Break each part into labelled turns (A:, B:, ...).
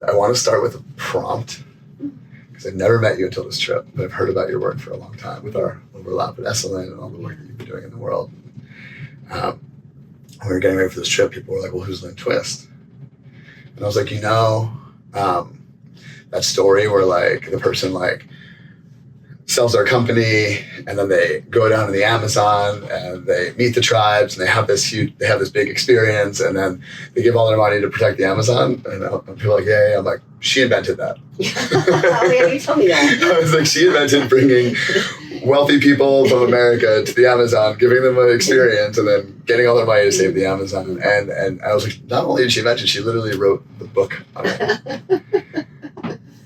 A: I want to start with a prompt because I've never met you until this trip, but I've heard about your work for a long time with our overlap at Esalen and all the work that you've been doing in the world. When we were getting ready for this trip, people were like, well, who's Lynne Twist? And I was like, that story where like the person like sells their company and then they go down to the Amazon and they meet the tribes and they have this big experience and then they give all their money to protect the Amazon and people are like, yeah. I'm like, she invented that.
B: Oh, yeah, you told me that.
A: I was like, she invented bringing wealthy people from America to the Amazon, giving them an experience and then getting all their money to save the Amazon. And I was like, not only did she invent it, she literally wrote the book on it.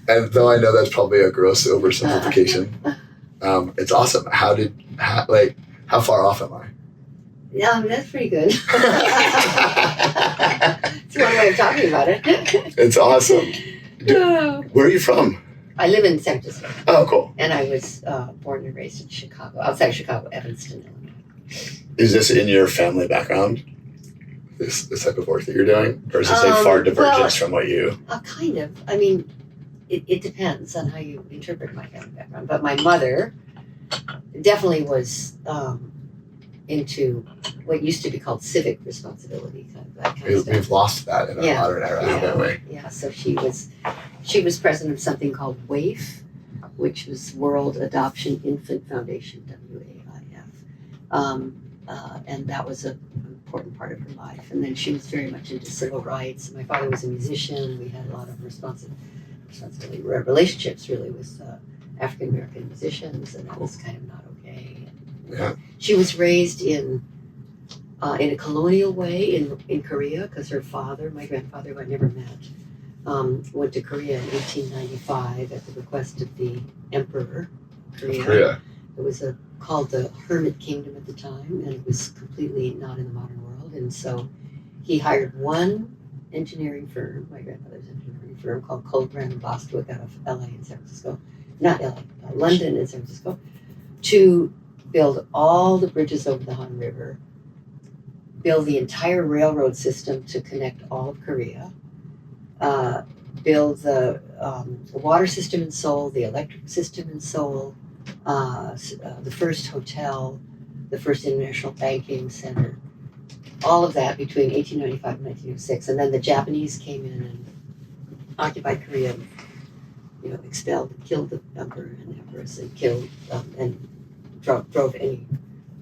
A: And though I know that's probably a gross oversimplification, it's awesome. How far off am I?
B: Yeah, that's pretty good. It's one way of talking about it.
A: It's awesome. Where are you from?
B: I live in San Francisco.
A: Oh, cool.
B: And I was born and raised in Chicago, outside Chicago, Evanston, Illinois.
A: Is this in your family background? This type of work that you're doing? Or is this a far divergence from what you...
B: Kind of. I mean, it depends on how you interpret my family background. But my mother definitely was into what used to be called civic responsibility, that kind of stuff.
A: We've lost that in our modern era, haven't we?
B: Yeah, so she was president of something called WAIF, which was World Adoption Infant Foundation, WAIF. And that was an important part of her life. And then she was very much into civil rights. My father was a musician. We had a lot of responsibility relationships really with African American musicians, and that was kind of not okay.
A: Yeah.
B: She was raised in a colonial way in Korea because her father, my grandfather, who I never met, went to Korea in 1895 at the request of the Emperor Korea. It was called the Hermit Kingdom at the time, and it was completely not in the modern world. And so he hired one engineering firm, my grandfather's engineering firm, called Colbrand and Bostwick out of LA and San Francisco, not LA, London and San Francisco, to build all the bridges over the Han River, build the entire railroad system to connect all of Korea, build the water system in Seoul, the electric system in Seoul, the first hotel, the first international banking center, all of that between 1895 and 1906. And then the Japanese came in and occupied Korea, expelled and killed the emperor and empress and killed and drove any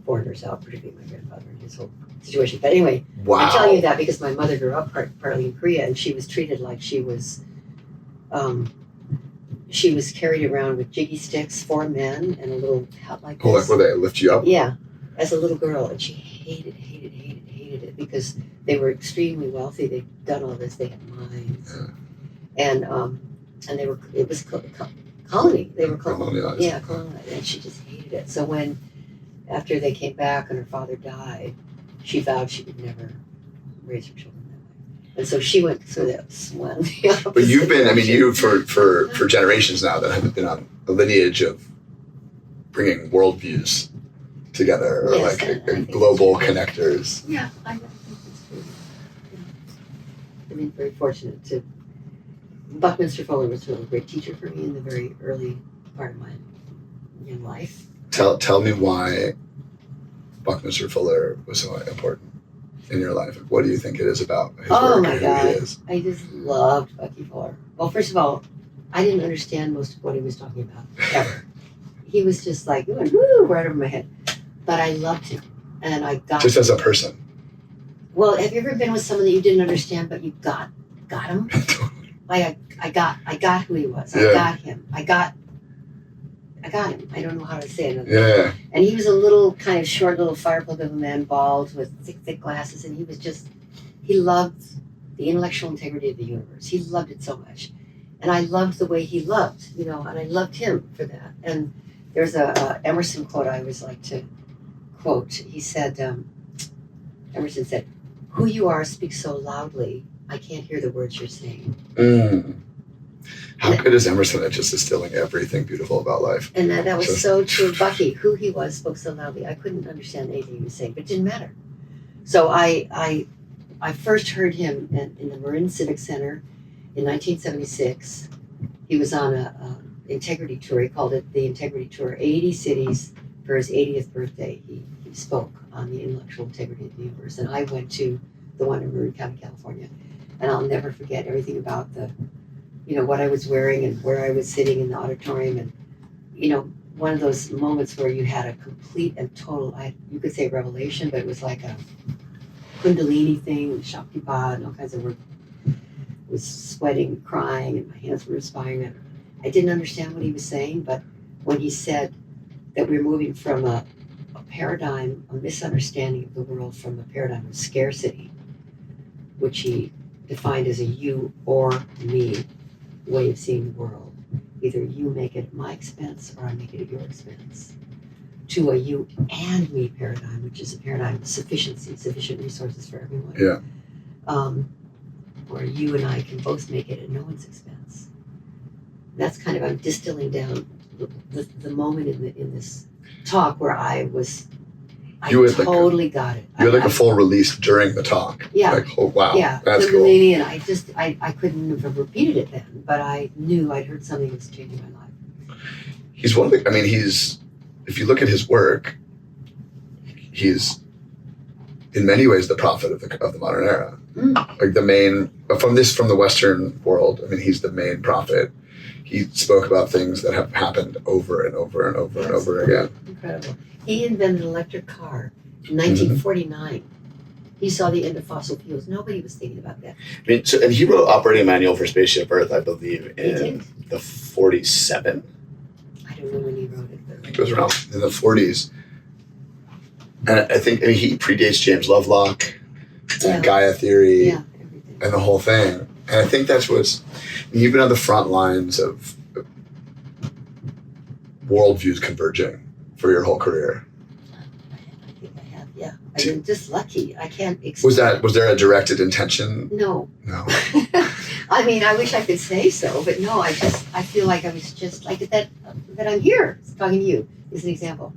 B: foreigners out, particularly my grandfather and his whole situation. But anyway,
A: wow.
B: I'm telling you that because my mother grew up partly in Korea, and she was treated like she was carried around with jiggy sticks, 4 men, and a little hat like this.
A: Oh, like where they lift you up?
B: Yeah, as a little girl, and she hated it because they were extremely wealthy. They'd done all this. They had mines, and it was colony. They were
A: colonized.
B: Yeah, colonized, and she just hated it. So after they came back and her father died, she vowed she would never raise her children that way. And so she went through this one.
A: But you've been, for generations now that have been on a lineage of bringing worldviews together, or global connectors.
B: Yeah, I think that's true. Yeah. Very fortunate to. Buckminster Fuller was a really great teacher for me in the very early part of my young life.
A: Tell me why Buckminster Fuller was so important in your life. What do you think it is about his work and who he is?
B: I just loved Bucky Fuller. Well, first of all, I didn't understand most of what he was talking about, ever. He was just like, woo, right over my head. But I loved him, and I got
A: just as a person.
B: Well, have you ever been with someone that you didn't understand, but you got him? Like I got who he was. I got him. I got him. I don't know how to say it.
A: Yeah.
B: And he was a little kind of short, little fireplug of a man, bald with thick glasses, and he loved the intellectual integrity of the universe. He loved it so much, and I loved the way he loved, and I loved him for that. And there's a Emerson quote I always like to quote. He said, Emerson said, "Who you are speaks so loudly, I can't hear the words you're saying."
A: How good is Emerson at just distilling everything beautiful about life?
B: And that was so true. Bucky, who he was, spoke so loudly. I couldn't understand anything he was saying, but it didn't matter. So I first heard him in the Marin Civic Center, in 1976, he was on a integrity tour. He called it the Integrity Tour, 80 cities for his 80th birthday. He spoke on the intellectual integrity of the universe. And I went to the one in Marin County, California. And I'll never forget everything about what I was wearing and where I was sitting in the auditorium. And, one of those moments where you had a complete and total, you could say revelation, but it was like a Kundalini thing, Shaktipat, and all kinds of work. I was sweating, crying, and my hands were perspiring. And I didn't understand what he was saying, but when he said that we're moving from a paradigm, a misunderstanding of the world from a paradigm of scarcity, which he defined as a you or me way of seeing the world. Either you make it at my expense or I make it at your expense. To a you and me paradigm, which is a paradigm of sufficiency, sufficient resources for everyone.
A: Yeah.
B: Where you and I can both make it at no one's expense. That's kind of, I'm distilling down the moment in this talk where I totally got it.
A: You had like a full release during the talk.
B: Yeah.
A: Like, oh wow,
B: yeah,
A: that's cool.
B: And I couldn't have repeated it then, but I knew I'd heard something that was changing my life.
A: He's if you look at his work, he's in many ways the prophet of the modern era. Like from the Western world, he's the main prophet. He spoke about things that have happened over and over and over and over again.
B: Incredible. He invented an electric car in 1949. He saw the end of fossil fuels. Nobody was thinking about that.
C: And he wrote Operating Manual for Spaceship Earth, I believe, in the 47.
B: I don't know when he wrote it, but
A: I think it was around in the 40s. And I think he predates James Lovelock and Gaia theory and the whole thing. And I think that's you've been on the front lines of worldviews converging for your whole career.
B: I think I have, yeah. I'm just lucky. I can't explain.
A: Was there a directed intention?
B: No.
A: No.
B: I wish I could say so, but no, I feel like I was just like that I'm here talking to you is an example.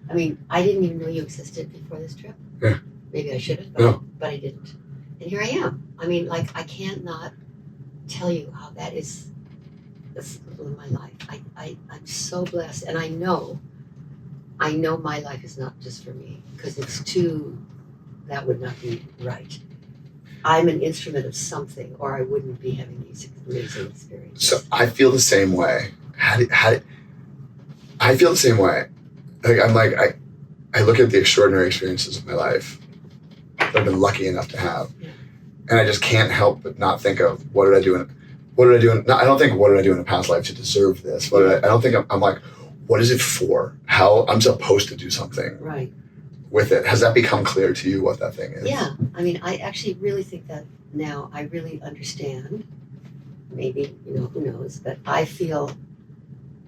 B: I didn't even know you existed before this trip.
A: Yeah.
B: Maybe I should have, but I didn't. And here I am. I can't not tell you how that is the circle of my life. I'm so blessed, and I know my life is not just for me, because that would not be right. I'm an instrument of something, or I wouldn't be having these amazing experiences.
A: So I feel the same way. I feel the same way. I look at the extraordinary experiences of my life that I've been lucky enough to have.
B: Yeah.
A: And I just can't help but not think of what did I do I don't think what did I do in a past life to deserve this. I don't think I'm like, what is it for? How I'm supposed to do something with it. Has that become clear to you what that thing is?
B: Yeah. I actually really think that now I really understand. Maybe, who knows, but I feel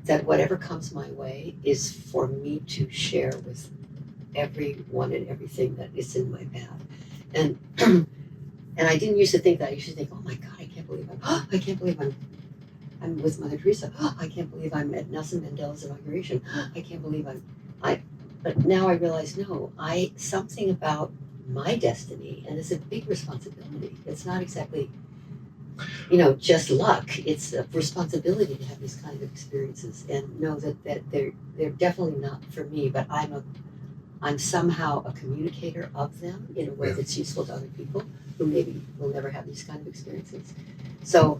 B: that whatever comes my way is for me to share with everyone and everything that is in my path. And and I didn't used to think that. I used to think, oh my God, I can't believe I'm with Mother Teresa. I can't believe I'm at Nelson Mandela's inauguration. I can't believe but now I realize, no, something about my destiny, and it's a big responsibility. It's not exactly, just luck. It's a responsibility to have these kind of experiences and know that they're definitely not for me, but I'm somehow a communicator of them in a way that's useful to other people who maybe will never have these kind of experiences. So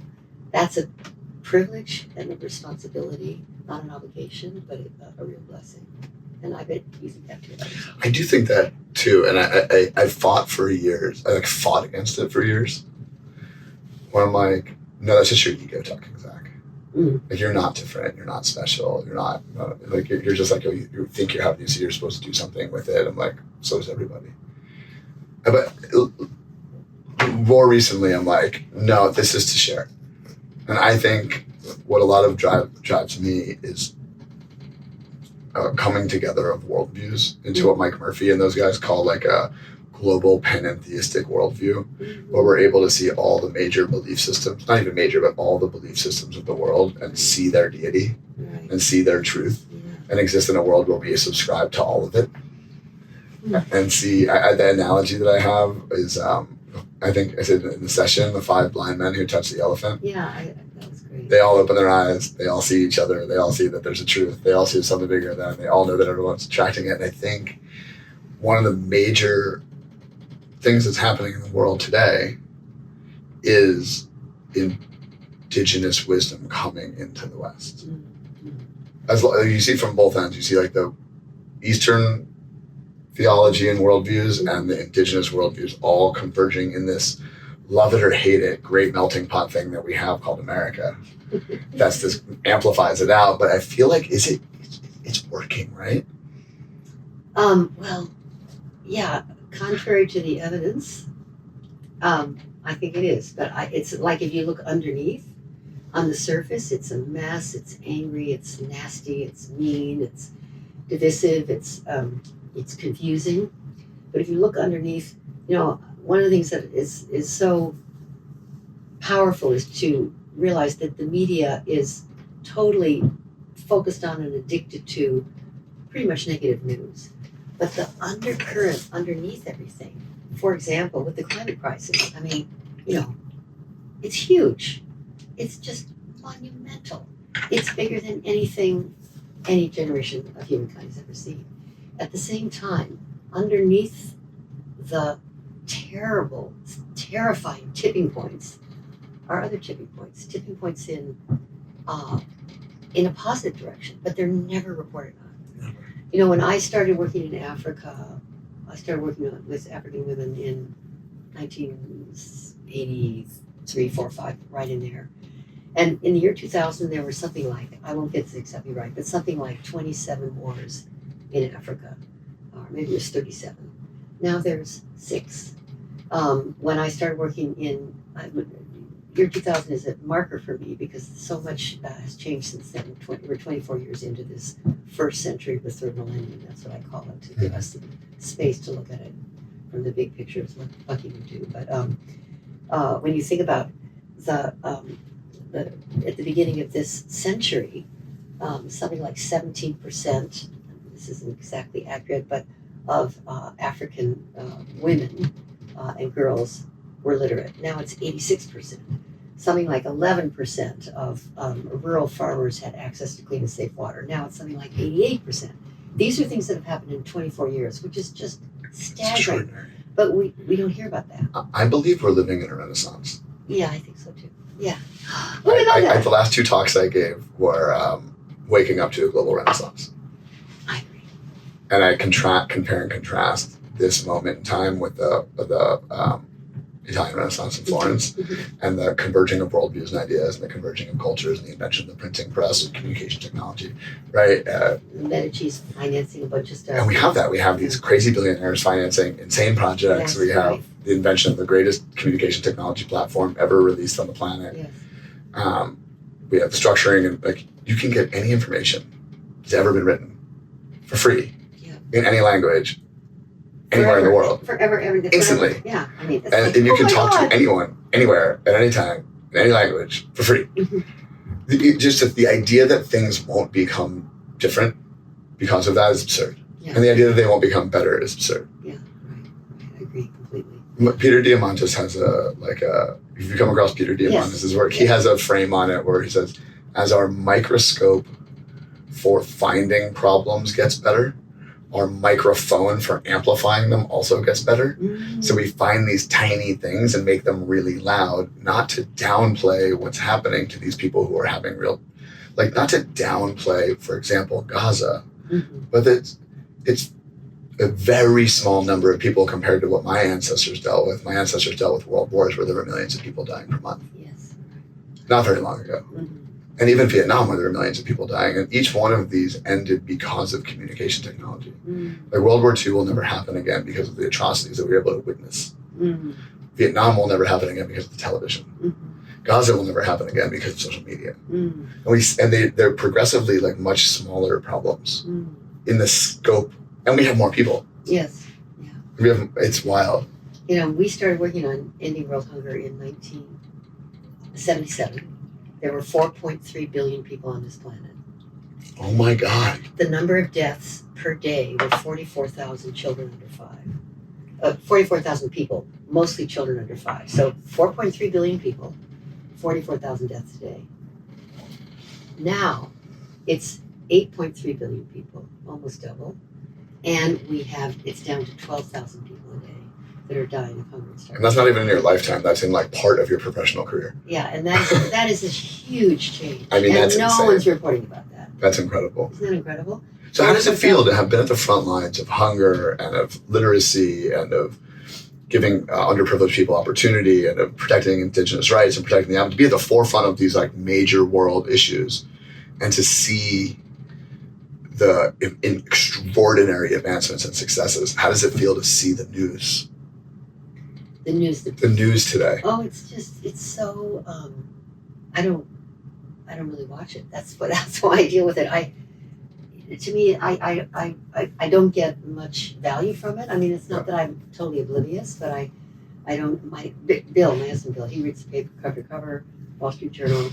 B: that's a privilege and a responsibility, not an obligation, but a real blessing. And I bet you think that too.
A: I do think that too, and I fought for years. I fought against it for years. Where I'm like, no, that's just your ego talking, Zach. Like, you're not different. You're not special. You're not you're just like, you think you're having, so you're supposed to do something with it. I'm like, so is everybody. But more recently, I'm like, no, this is to share. And I think what a lot of drives me is coming together of worldviews into what Mike Murphy and those guys call like a global panentheistic worldview, where we're able to see all the major belief systems, not even major, but all the belief systems of the world and see their deity and see their truth and exist in a world where we subscribe to all of it. And see, the analogy that I have is I think I said in the session, the 5 blind men who touched the elephant.
B: Yeah, that was great.
A: They all open their eyes. They all see each other. They all see that there's a truth. They all see something bigger than them. They all know that everyone's attracting it. And I think one of the major things that's happening in the world today is indigenous wisdom coming into the West. As you see from both ends, you see like the Eastern theology and worldviews and the indigenous worldviews all converging in this love it or hate it great melting pot thing that we have called America. That's this amplifies it out, but I feel like it's working, right?
B: Well, yeah, contrary to the evidence, I think it is. But it's like if you look underneath, on the surface, it's a mess. It's angry. It's nasty. It's mean. It's divisive. It's confusing. But if you look underneath, one of the things that is so powerful is to realize that the media is totally focused on and addicted to pretty much negative news. But the undercurrent underneath everything, for example, with the climate crisis, I mean, it's huge. It's just monumental. It's bigger than anything any generation of humankind has ever seen. At the same time, underneath the terrible, terrifying tipping points are other tipping points in a positive direction, but they're never reported on. When I started working in Africa, I started working with African women in 1983, 4, 5, right in there. And in the year 2000, there were something like, I won't get this exactly right, but something like 27 wars in Africa, or maybe it was 37. Now there's 6. When I started working year 2000 is a marker for me because so much has changed since then. We're 24 years into this first century of the third millennium. That's what I call it, to give us the space to look at it from the big picture, as Bucky would do. But when you think about at the beginning of this century, something like 17%, this isn't exactly accurate, but of African women and girls were literate. Now it's 86%. Something like 11% of rural farmers had access to clean and safe water. Now it's something like 88%. These are things that have happened in 24 years, which is just staggering. But we don't hear about that.
A: I believe we're living in a renaissance.
B: Yeah, I think so too. Yeah.
A: The last 2 talks I gave were waking up to a global renaissance.
B: I agree.
A: And I compare and contrast this moment in time with the Italian Renaissance in Florence, and the converging of worldviews and ideas, and the converging of cultures, and the invention of the printing press and communication technology, right?
B: Medici's financing a bunch of stuff.
A: And we have that. We have these crazy billionaires financing insane projects.
B: Yes,
A: we have
B: right.
A: the invention of the greatest communication technology platform ever released on the planet.
B: Yes.
A: We have structuring, and you can get any information that's ever been written for free in any language. Anywhere in the world.
B: Forever.
A: Instantly.
B: Forever. Yeah. I mean,
A: and you can talk to anyone, anywhere, at any time, in any language, for free. Just the idea that things won't become different because of that is absurd.
B: Yeah.
A: And the idea that they won't become better is absurd.
B: Yeah, right. I agree completely.
A: Peter Diamandis has if you come across Peter Diamandis' work, he has a frame on it where he says, as our microscope for finding problems gets better, our microphone for amplifying them also gets better. So we find these tiny things and make them really loud, not to downplay what's happening to these people who are having not to downplay, for example, Gaza, but it's a very small number of people compared to what my ancestors dealt with. My ancestors dealt with world wars where there were millions of people dying per month.
B: Yes.
A: Not very long ago. And even Vietnam, where there were millions of people dying. And each one of these ended because of communication technology. Like World War II will never happen again because of the atrocities that we were able to witness. Vietnam will never happen again because of the television. Gaza will never happen again because of social media. And they're progressively much smaller problems in the scope. And we have more people.
B: Yes. Yeah.
A: It's wild.
B: We started working on ending world hunger in 1977. There were 4.3 billion people on this planet.
A: Oh my God.
B: The number of deaths per day were 44,000 children under 5. 44,000 people, mostly children under 5. So 4.3 billion people, 44,000 deaths a day. Now it's 8.3 billion people, almost double, and it's down to 12,000 people a day that are dying of hunger and starvation.
A: And that's not even in your lifetime. That's in like part of your professional career.
B: Yeah, and that is a huge change.
A: I mean,
B: and
A: that's
B: no
A: insane.
B: One's reporting about that.
A: That's incredible.
B: Isn't that incredible?
A: So how does it feel to have been at the front lines of hunger and of literacy and of giving underprivileged people opportunity and of protecting indigenous rights and protecting to be at the forefront of these like major world issues, and to see the extraordinary advancements and successes? How does it feel to see the news?
B: The news.
A: The news today.
B: Oh, it's so. I don't really watch it. That's why I deal with it. I don't get much value from it. I mean, it's not that I'm totally oblivious, but I don't. My husband Bill, he reads the paper cover to cover, Wall Street Journal,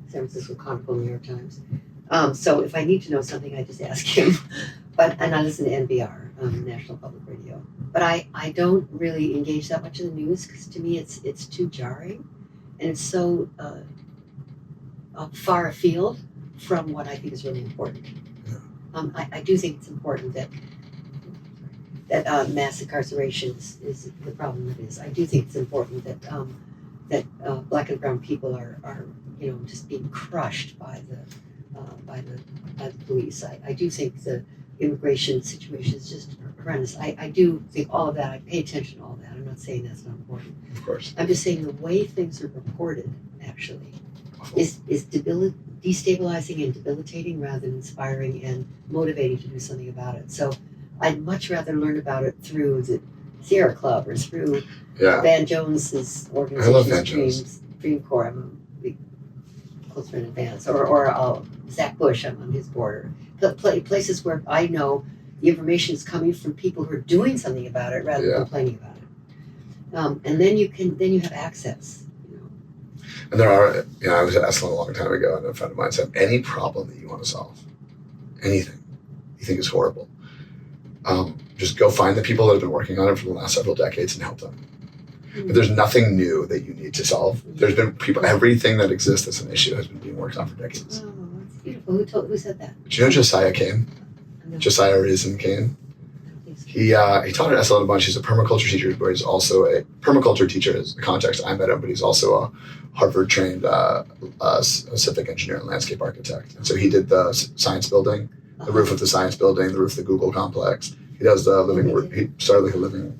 B: San Francisco Chronicle, New York Times. So if I need to know something, I just ask him. And I listen to NPR, National Public Radio. But I don't really engage that much in the news because to me it's too jarring, and it's so far afield from what I think is really important. I do think it's important that mass incarceration is the problem it is. I do think it's important that Black and brown people are just being crushed by the police. I do think the immigration situation is just horrendous. I do think all of that. I pay attention to all of that. I'm not saying that's not important.
A: Of course.
B: I'm just saying the way things are reported actually is destabilizing and debilitating rather than inspiring and motivating to do something about it. So I'd much rather learn about it through the Sierra Club or through Van Jones's organization.
A: I love Van Jones.
B: Dream Corps. I'm a big close friend of Van's. Or Zach Bush. I'm on his board. Places where I know the information is coming from people who are doing something about it rather than complaining about it. And then you have access.
A: And there are, I was asked a long time ago, and a friend of mine said, any problem that you want to solve, anything you think is horrible, just go find the people that have been working on it for the last several decades and help them. But there's nothing new that you need to solve. There's been everything that exists as an issue has been being worked on for decades.
B: Oh, that's beautiful. Who said that?
A: Do you know Josiah Kane?
B: No.
A: Josiah Raisin Kane? He taught at SL a bunch. He's a permaculture teacher, but he's also a permaculture teacher is the context I met him, but he's also a Harvard-trained civic engineer and landscape architect. And so he did the science building, the roof of the science building, the roof of the Google complex. He does the living roof. He started like a living...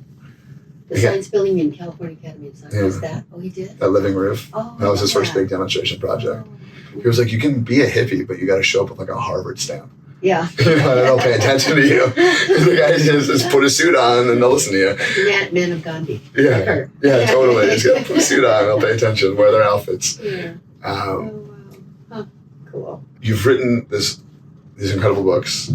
B: The science building in California Academy of Science. Was that? Oh, he did?
A: That living roof.
B: Oh,
A: that was his first big demonstration project. He was like, you can be a hippie, but you got to show up with like a Harvard stamp.
B: Yeah.
A: And they'll pay attention to you. The guy just put a suit on and they'll listen to you.
B: Man of Gandhi.
A: Yeah, totally. He's got to put a suit on and they'll pay attention, wear their outfits.
B: Yeah. Oh, wow. Huh. Cool.
A: You've written these incredible books.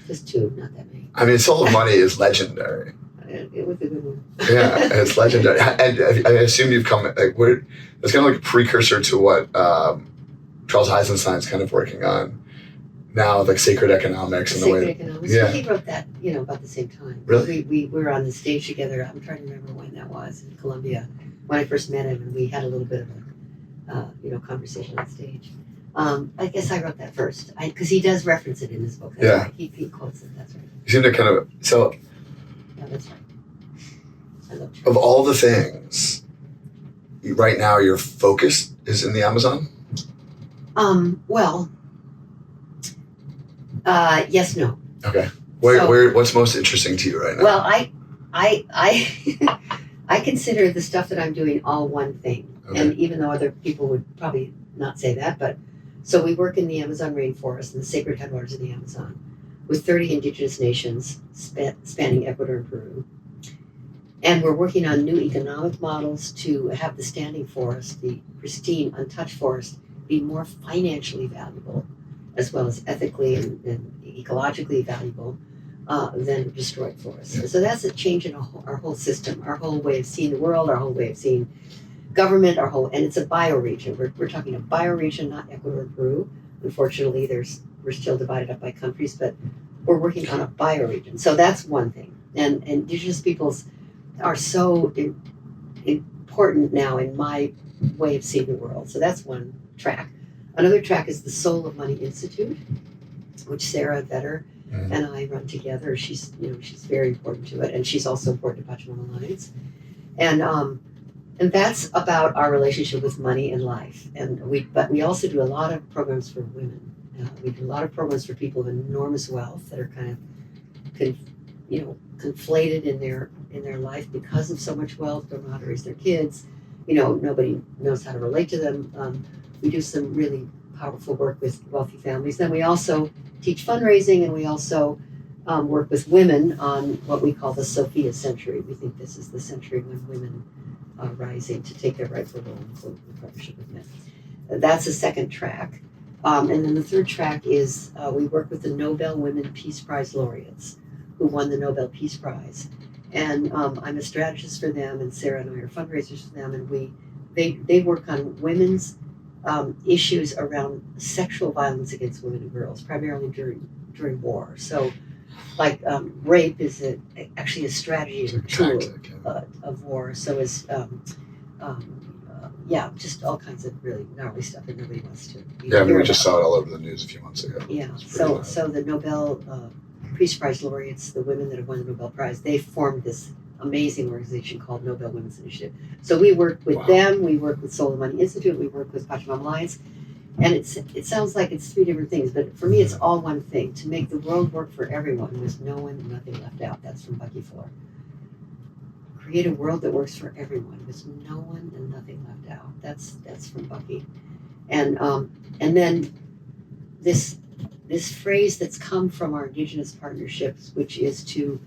B: Just 2, not that many.
A: I mean, Soul of Money is legendary.
B: It was a good one.
A: Yeah, it's legendary. And I assume you've come, it's kind of like a precursor to what Charles Eisenstein's kind of working on now, like sacred economics.
B: Sacred economics. Yeah. He wrote that, about the same time.
A: Really?
B: We were on the stage together. I'm trying to remember when that was in Columbia, when I first met him, and we had a little bit of a conversation on stage. I guess I wrote that first, because he does reference it in his book. That's right. He quotes it. That's right.
A: You seem to kind of
B: Yeah, that's right. I love
A: of all the things, right now your focus is in the Amazon?
B: Well, yes, no.
A: Okay. What's most interesting to you right now?
B: Well, I consider the stuff that I'm doing all one thing. Okay. And even though other people would probably not say that, but so we work in the Amazon rainforest and the sacred headwaters of the Amazon with 30 indigenous nations spanning Ecuador and Peru. And we're working on new economic models to have the standing forest, the pristine, untouched forest, be more financially valuable, as well as ethically and ecologically valuable than destroyed forests. Yeah. So that's a change in our whole system, our whole way of seeing the world, our whole way of seeing government, and it's a bioregion. We're talking a bioregion, not Ecuador and Peru. Unfortunately, we're still divided up by countries, but we're working on a bioregion. So that's one thing. And indigenous peoples are so important now in my way of seeing the world. So that's one track. Another track is the Soul of Money Institute, which Sarah Vetter and I run together. She's very important to it, and she's also important to Pachamama Alliance. And that's about our relationship with money and life. But we also do a lot of programs for women. We do a lot of programs for people of enormous wealth that are kind of, conflated in their life because of so much wealth. Don't know how to raise their kids. Nobody knows how to relate to them. We do some really powerful work with wealthy families. Then we also teach fundraising, and we also work with women on what we call the Sophia Century. We think this is the century when women are rising to take their rightful role in partnership with men. That's the second track. And then the third track is we work with the Nobel Women Peace Prize laureates who won the Nobel Peace Prize. And I'm a strategist for them, and Sarah and I are fundraisers for them, and they work on women's issues around sexual violence against women and girls, primarily during war. So, like rape is actually a strategy or tool of war. So is just all kinds of really gnarly stuff that nobody wants to.
A: We just saw it all over the news a few months ago.
B: Yeah. So the Nobel Peace Prize laureates, the women that have won the Nobel Prize, they formed this amazing organization called Nobel Women's Initiative. So we work with them, we work with Soul of Money Institute, we work with Pachamama Alliance, and it sounds like it's three different things, but for me it's all one thing: to make the world work for everyone with no one and nothing left out. That's from Bucky Fuller. Create a world that works for everyone with no one and nothing left out. That's from Bucky, and then this phrase that's come from our Indigenous partnerships, which is to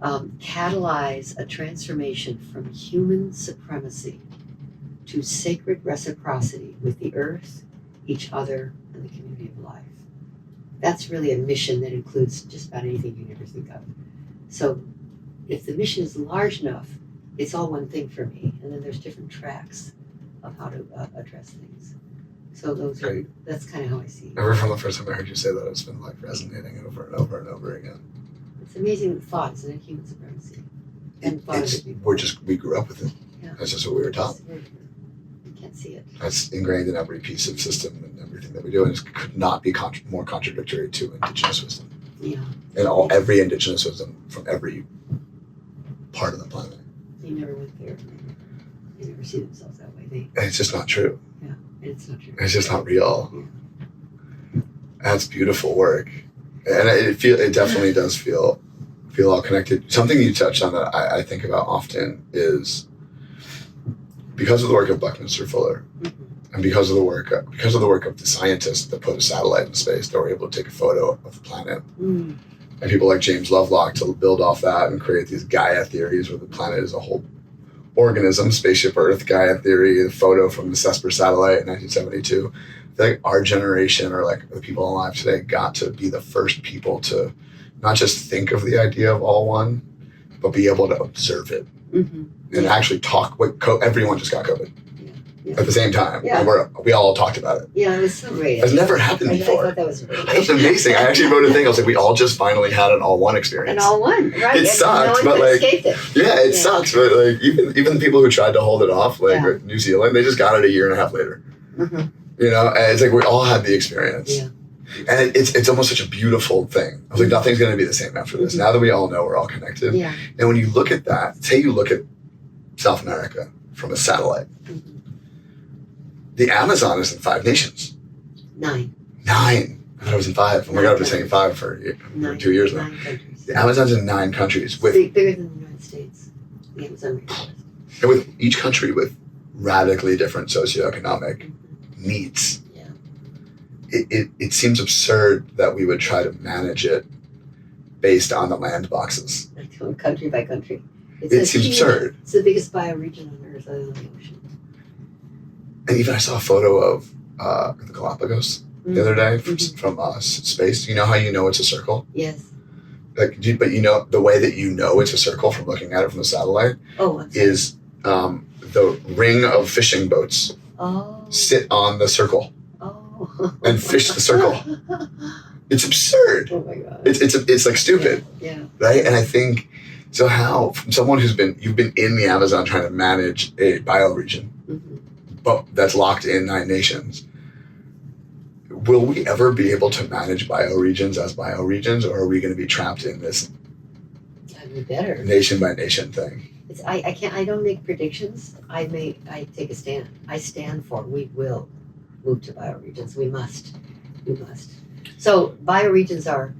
B: catalyze a transformation from human supremacy to sacred reciprocity with the earth, each other, and the community of life. That's really a mission that includes just about anything you can ever think of. So if the mission is large enough, it's all one thing for me, and then there's different tracks of how to address things. So that's kind of how I see it.
A: Ever from the first time I heard you say that, it's been like resonating over and over and over again.
B: It's amazing thought, isn't it? Human supremacy. And
A: we grew up with it.
B: Yeah.
A: That's just what we were taught.
B: You can't see it.
A: That's ingrained in every piece of system and everything that we do, and it could not be more contradictory to Indigenous wisdom.
B: Yeah.
A: And every Indigenous wisdom from every part of the planet.
B: They never went there. They never see themselves that way.
A: And it's just not true.
B: Yeah, it's not true.
A: It's just not real.
B: Yeah.
A: That's beautiful work, and it definitely does feel all connected. Something you touched on that I think about often is because of the work of Buckminster Fuller, and because of the work of the scientists that put a satellite in space that were able to take a photo of the planet, and people like James Lovelock to build off that and create these Gaia theories where the planet is a whole organism, spaceship Earth, Gaia theory, the photo from the Cesper satellite in 1972. I feel like our generation, or like the people alive today, got to be the first people to not just think of the idea of all one, but be able to observe it and actually talk. Everyone just got COVID at the same time.
B: Yeah.
A: We all talked about it.
B: Yeah, it was so great.
A: It's never happened before.
B: I thought that was great.
A: That's amazing. I actually wrote a thing. I was like, we all just finally had an all-one experience.
B: An all-one, right?
A: It sucked, but like, it sucks, but like, even people who tried to hold it off, like New Zealand, they just got it a year and a half later. And it's like we all had the experience.
B: Yeah.
A: And it's almost such a beautiful thing. I was like, nothing's going to be the same after this. Now that we all know we're all connected.
B: Yeah.
A: And when you look at that, say you look at South America from a satellite, the Amazon is in 5 nations.
B: 9.
A: I thought it was in 5. Oh my God, I've been saying 5 for 2 years now.
B: 9 countries.
A: The Amazon's in 9 countries.
B: Bigger than the United States. The Amazon rainforest.
A: And with each country with radically different socioeconomic needs. It seems absurd that we would try to manage it based on the land boxes.
B: Like country by country.
A: It seems absurd.
B: It's the biggest bioregion on Earth other than the ocean.
A: And even I saw a photo of the Galapagos the other day from space. You know how you know it's a circle?
B: Yes.
A: But the way that you know it's a circle from looking at it from the satellite is the ring of fishing boats sit on the circle. And fish the circle. It's absurd.
B: Oh my God.
A: It's like stupid.
B: Yeah.
A: Right? And I think So how, from someone you've been in the Amazon trying to manage a bioregion, but that's locked in 9 nations, will we ever be able to manage bioregions as bioregions, or are we going to be trapped in this
B: better
A: nation by nation thing?
B: I don't make predictions. I take a stand. I stand for we will move to bioregions. We must. So bioregions are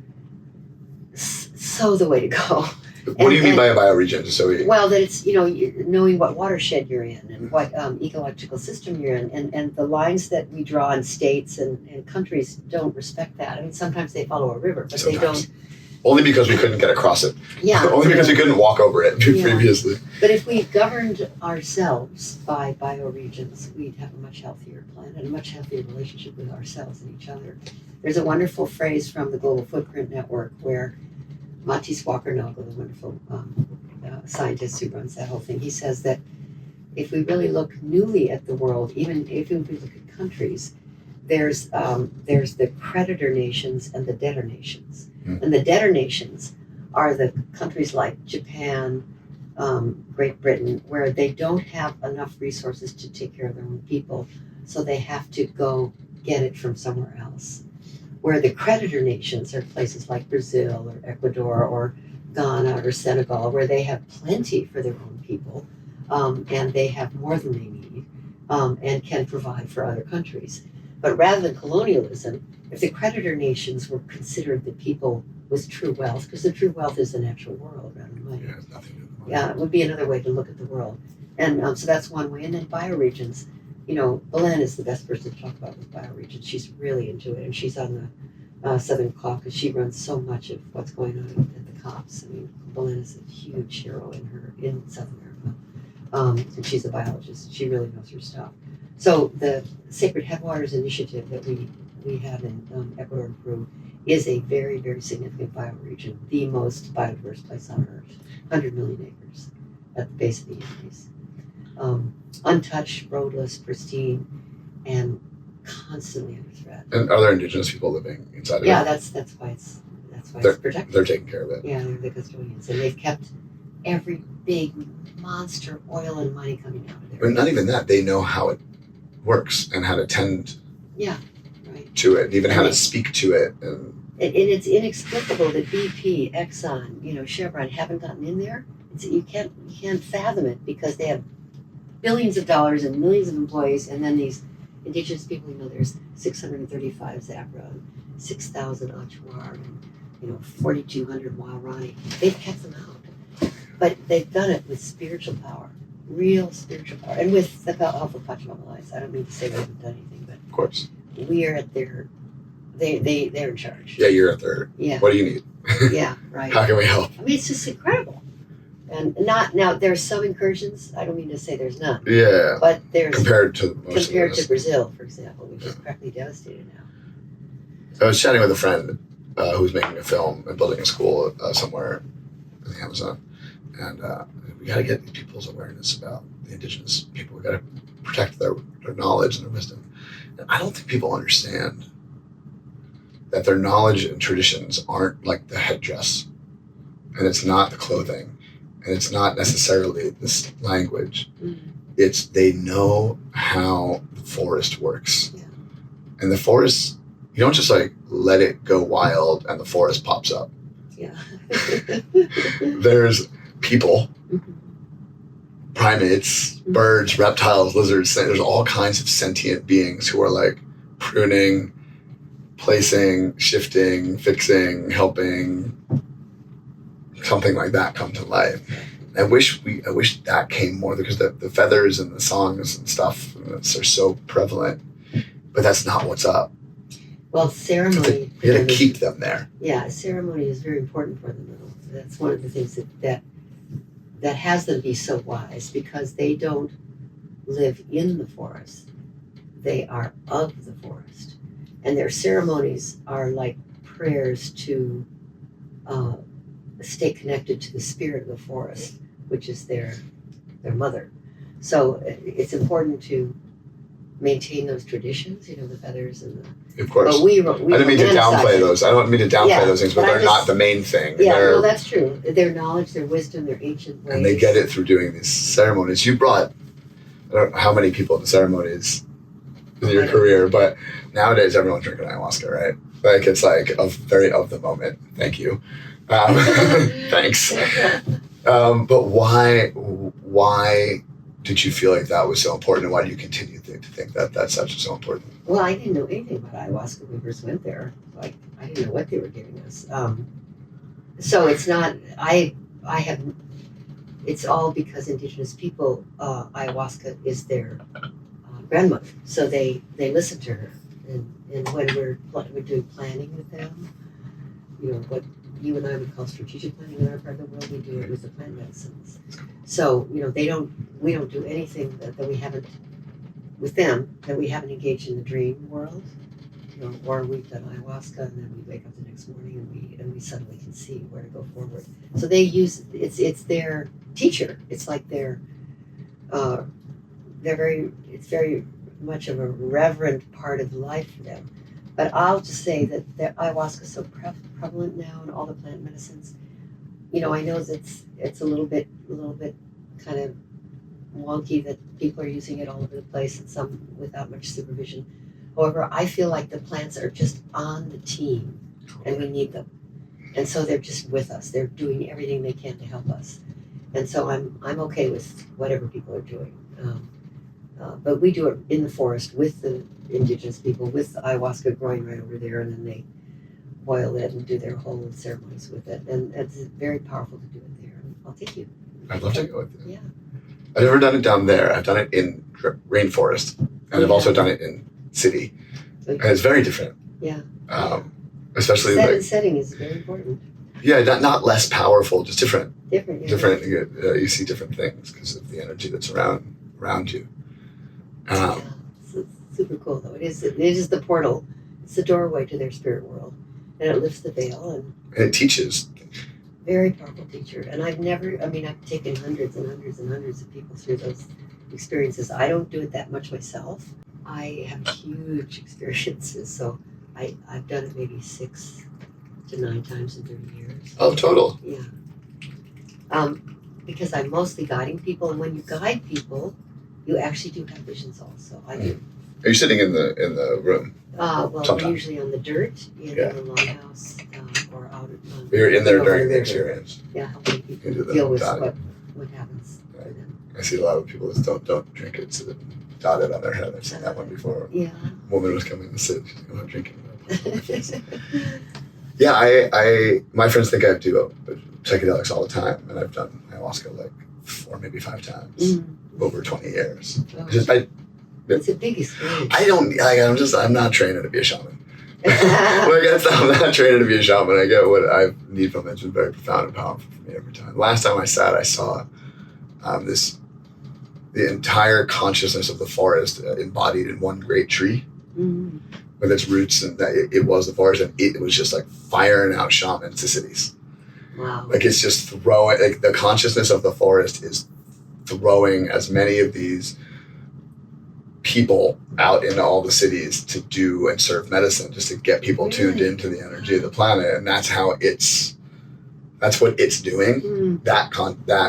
B: so the way to go.
A: What do you mean by a bioregion?
B: Well, that it's knowing what watershed you're in and what ecological system you're in, and the lines that we draw in states and countries don't respect that. I mean, sometimes they follow a river, but they don't.
A: Only because we couldn't get across it.
B: Yeah.
A: Only because we couldn't walk over it previously.
B: But if we governed ourselves by bioregions, we'd have a much healthier planet, a much healthier relationship with ourselves and each other. There's a wonderful phrase from the Global Footprint Network where Matisse Walker-Nagel, the wonderful scientist who runs that whole thing, he says that if we really look newly at the world, even if we look at countries, there's the creditor nations and the debtor nations. And the debtor nations are the countries like Japan, Great Britain, where they don't have enough resources to take care of their own people, so they have to go get it from somewhere else. Where the creditor nations are places like Brazil or Ecuador or Ghana or Senegal, where they have plenty for their own people, and they have more than they need, and can provide for other countries. But rather than colonialism, if the creditor nations were considered the people with true wealth, because the true wealth is the natural world rather than money.
A: Yeah, it's nothing to do with money.
B: Yeah, it would be another way to look at the world. And so that's one way. And then bioregions, Lynne is the best person to talk about with bioregions. She's really into it, and she's on the Southern Caucus. She runs so much of what's going on at the COPs. I mean, Lynne is a huge hero in South America. And she's a biologist. She really knows her stuff. So the Sacred Headwaters Initiative that we have in Ecuador and Peru is a very, very significant bioregion, the most biodiverse place on Earth, 100 million acres at the base of the Andes. Untouched, roadless, pristine, and constantly under threat.
A: And are there indigenous people living inside of it?
B: Yeah, that's why it's protected.
A: They're taking care of it.
B: Yeah, they're the custodians, and they've kept every big monster oil and money coming out of there.
A: But not even that, they know how it works and how to tend to it, even how to speak to it. And
B: it's inexplicable that BP, Exxon, Chevron haven't gotten in there. You can't fathom it because they have billions of dollars and millions of employees, and then these indigenous people, there's 635 Zabra and 6,000 Achuar and 4,200 Waorani. They've kept them out, but they've done it with spiritual power, real spiritual power, and with the help of Pachamama Alliance. I don't mean to say they haven't done anything, but
A: of course,
B: we are at their. They're in charge.
A: Yeah, you're at their.
B: Yeah.
A: What do you need?
B: Yeah, right.
A: How can we help?
B: I mean, it's just incredible. And there's some incursions. I don't mean to say there's none.
A: Yeah.
B: But there's
A: compared to
B: Brazil, for example, which is practically devastated now.
A: I was chatting with a friend who's making a film and building a school somewhere in the Amazon, and we got to get people's awareness about the indigenous people. We got to protect their knowledge and their wisdom. And I don't think people understand that their knowledge and traditions aren't like the headdress, and it's not the clothing. And it's not necessarily this language.
B: Mm-hmm.
A: It's they know how the forest works.
B: Yeah.
A: And the forest, you don't just let it go wild and the forest pops up.
B: Yeah.
A: There's people,
B: mm-hmm.
A: primates,
B: mm-hmm.
A: birds, reptiles, lizards. There's all kinds of sentient beings who are pruning, placing, shifting, fixing, helping, something like that come to life. I wish that came more because the feathers and the songs and stuff are so prevalent, but that's not what's up.
B: Well, ceremony.
A: You got to keep them there.
B: Yeah, ceremony is very important for them. That's one of the things that has them be so wise, because they don't live in the forest; they are of the forest, and their ceremonies are like prayers to. Stay connected to the spirit of the forest, which is their mother. So it's important to maintain those traditions, you know, the feathers and the.
A: Of course.
B: But we
A: I didn't mean to downplay those. I don't mean to downplay
B: Yeah,
A: those things, but
B: but I
A: they're not the main thing.
B: Yeah,
A: They're-
B: well, that's true. Their knowledge, their wisdom, their ancient ways.
A: and they get it through doing these ceremonies. You brought, I don't know how many people to ceremonies in your career, but nowadays everyone's drinking ayahuasca, right? Like it's like very of the moment. Thank you. Thanks. But why did you feel like that was so important, and why do you continue to think that that's such so important?
B: Well, I didn't know anything about ayahuasca when we first went there. Like, I didn't know what they were giving us. So it's not, it's all because indigenous people, ayahuasca is their grandmother. So they listen to her. And when we're doing planning with them, you know, what you and I would call strategic planning in our part of the world, we do it with the plant medicines. So, you know, we don't do anything that we haven't, with them, that we haven't engaged in the dream world. You know, or we've done ayahuasca and then we wake up the next morning and we suddenly can see where to go forward. So they use, it's their teacher. It's like it's very much of a reverent part of life for them. But I'll just say that ayahuasca is so prevalent now in all the plant medicines. You know, I know that it's a little bit kind of wonky that people are using it all over the place and some without much supervision. However, I feel like the plants are just on the team and we need them. And so they're just with us. They're doing everything they can to help us. And so I'm okay with whatever people are doing. But we do it in the forest with the indigenous people, with the ayahuasca growing right over there, and then they boil it and do their whole ceremonies with it. And it's very powerful to do it there. I'll take you.
A: I'd love to go with you.
B: Yeah.
A: I've never done it down there. I've done it in rainforest, and I've also done it in city, and it's very different.
B: Yeah.
A: Especially
B: setting is very important.
A: Yeah, not less powerful, just different.
B: Different. Yeah.
A: Different. You see different things because of the energy that's around you.
B: Yeah, it's super cool though. It is the portal. It's the doorway to their spirit world, and it lifts the veil and
A: it teaches.
B: Very powerful teacher. And I've taken hundreds and hundreds and hundreds of people through those experiences. I don't do it that much myself. I have huge experiences, so I've done it maybe 6 to 9 times in 30 years.
A: Oh, total.
B: Yeah. Because I'm mostly guiding people, and when you guide people, you actually do have visions also. I do.
A: Are you sitting in the room?
B: Well,
A: Sometimes.
B: we're usually on the dirt in the longhouse or out.
A: You're in there during the experience.
B: Yeah, helping people
A: You do the
B: deal with
A: dotted.
B: what happens to them.
A: I see a lot of people that don't drink it, so dotted on their head. I've seen that one before.
B: Yeah.
A: A woman was coming to sit. She's not drinking. Yeah, my friends think I do psychedelics all the time, and I've done ayahuasca like 4, maybe 5 times over 20 years.
B: Oh.
A: It's
B: a big experience.
A: I'm not training to be a shaman. I'm not training to be a shaman. I get what I need from it. It's been very profound and powerful for me every time. Last time I sat, I saw the entire consciousness of the forest embodied in one great tree with its roots, and that it was the forest, and it was just like firing out shamans to cities.
B: Wow.
A: Like it's just throwing, like the consciousness of the forest is throwing as many of these people out into all the cities to do and serve medicine, just to get people tuned into the energy of the planet. And that's what it's doing. That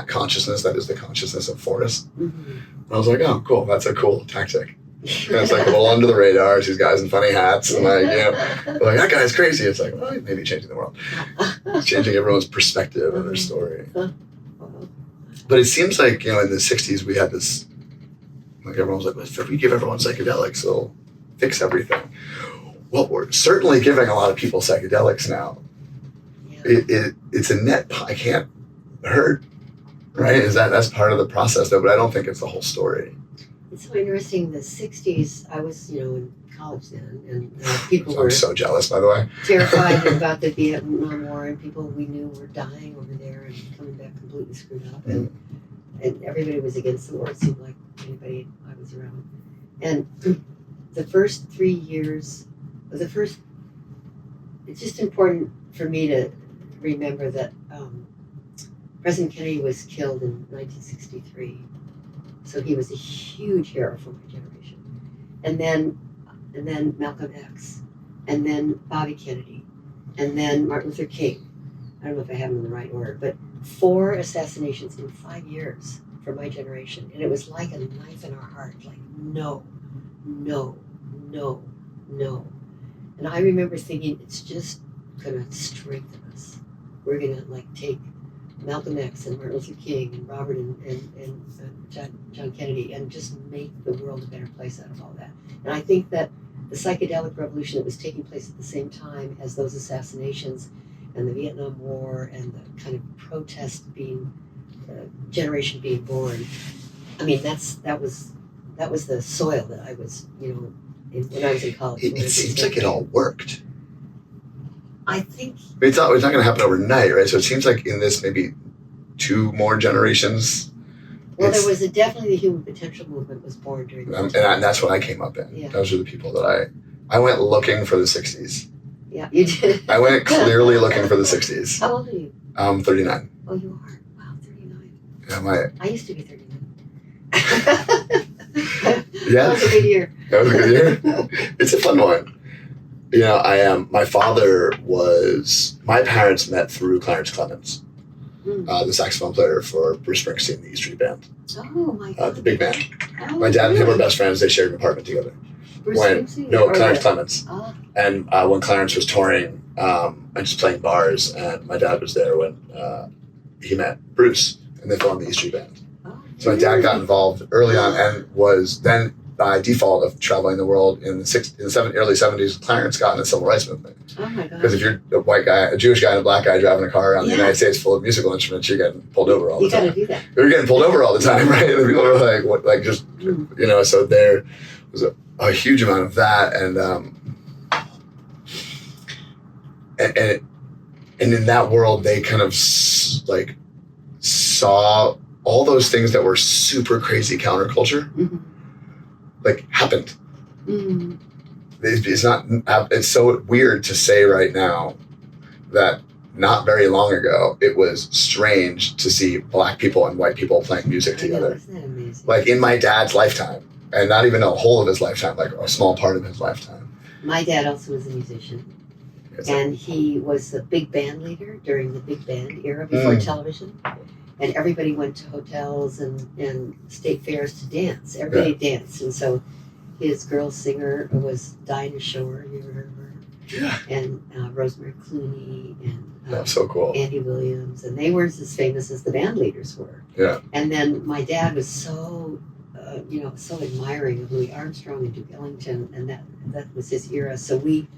A: consciousness, that is the consciousness of forest. I was like, oh, cool. That's a cool tactic. And it's like a little under the radar. These guys in funny hats, and like, like that guy's crazy. It's like, well, maybe changing the world. It's changing everyone's perspective and their story. But it seems like, in the 60s, we had this, like everyone was like, if we give everyone psychedelics, it'll fix everything. Well, we're certainly giving a lot of people psychedelics now. Yeah. It's a net, I can't hurt, right? That's part of the process though, but I don't think it's the whole story.
B: It's so interesting. In the 60s, I was, in college then, and people were...
A: I'm so jealous, by the way.
B: Terrified about the Vietnam War, and people we knew were dying over there and coming back completely screwed up. And everybody was against the war, it seemed like anybody I was around. And the first 3 years, it's just important for me to remember that President Kennedy was killed in 1963. So he was a huge hero for my generation. and then Malcolm X, and then Bobby Kennedy, and then Martin Luther King. I don't know if I have them in the right order, but 4 assassinations in 5 years for my generation. And it was like a knife in our heart, like, no, no, no, no. And I remember thinking, it's just gonna strengthen us. We're gonna like take Malcolm X and Martin Luther King and Robert and John Kennedy and just make the world a better place out of all that. And I think that the psychedelic revolution that was taking place at the same time as those assassinations and the Vietnam War and the kind of protest being, generation being born. I mean, that was the soil that I was, when I was in college.
A: It seems like it all worked.
B: I think
A: It's not going to happen overnight, right? So it seems like in this maybe 2 more generations.
B: Well, there was definitely the human potential movement was born during that time.
A: And that's what I came up in.
B: Yeah.
A: Those are the people that I went looking for the 60s.
B: Yeah, you did.
A: I went clearly looking for the 60s.
B: How old are you?
A: I'm 39.
B: Oh, you are? Wow, 39.
A: Yeah,
B: I used to be 39.
A: Yeah.
B: That was a good year.
A: That was a good year. It's a fun one. My parents met through Clarence Clemens, the saxophone player for Bruce Springsteen, the E Street Band.
B: Oh, my God.
A: The big man.
B: Oh,
A: My dad and him were
B: really?
A: best friends. They shared an apartment together.
B: Bruce Springsteen? Or
A: Clarence
B: the-
A: Clemens.
B: Ah,
A: And when Clarence was touring and just playing bars, and my dad was there when he met Bruce, and they formed the E Street Band.
B: oh,
A: So my dad got
B: really?
A: involved early on and was then by default of traveling the world in the early 70s. Clarence got in the civil rights movement.
B: Oh, my God.
A: Because if you're a white guy, a Jewish guy, and a black guy driving a car around the
B: Yeah.
A: United States full of musical instruments, you're getting pulled over all the
B: You got to
A: time.
B: do that.
A: You're getting pulled over all the time, right? And people were like, "What?" Like just So there was a huge amount of that, and in that world, they kind of saw all those things that were super crazy counterculture,
B: Mm-hmm.
A: happened.
B: Mm-hmm.
A: It's not. It's so weird to say right now that not very long ago it was strange to see black people and white people playing music
B: I know,
A: together.
B: isn't that amazing?
A: Like in my dad's lifetime, and not even a whole of his lifetime, like a small part of his lifetime.
B: My dad also was a musician,
A: It's
B: and he was the big band leader during the big band era before television. And everybody went to hotels and state fairs to dance. Everybody danced, and so his girl singer was Dinah Shore, you remember?
A: Yeah.
B: And Rosemary Clooney and
A: That's so cool.
B: Andy Williams, and they weren't as famous as the band leaders were.
A: Yeah.
B: And then my dad was so, so admiring of Louis Armstrong and Duke Ellington, and that was his era. So we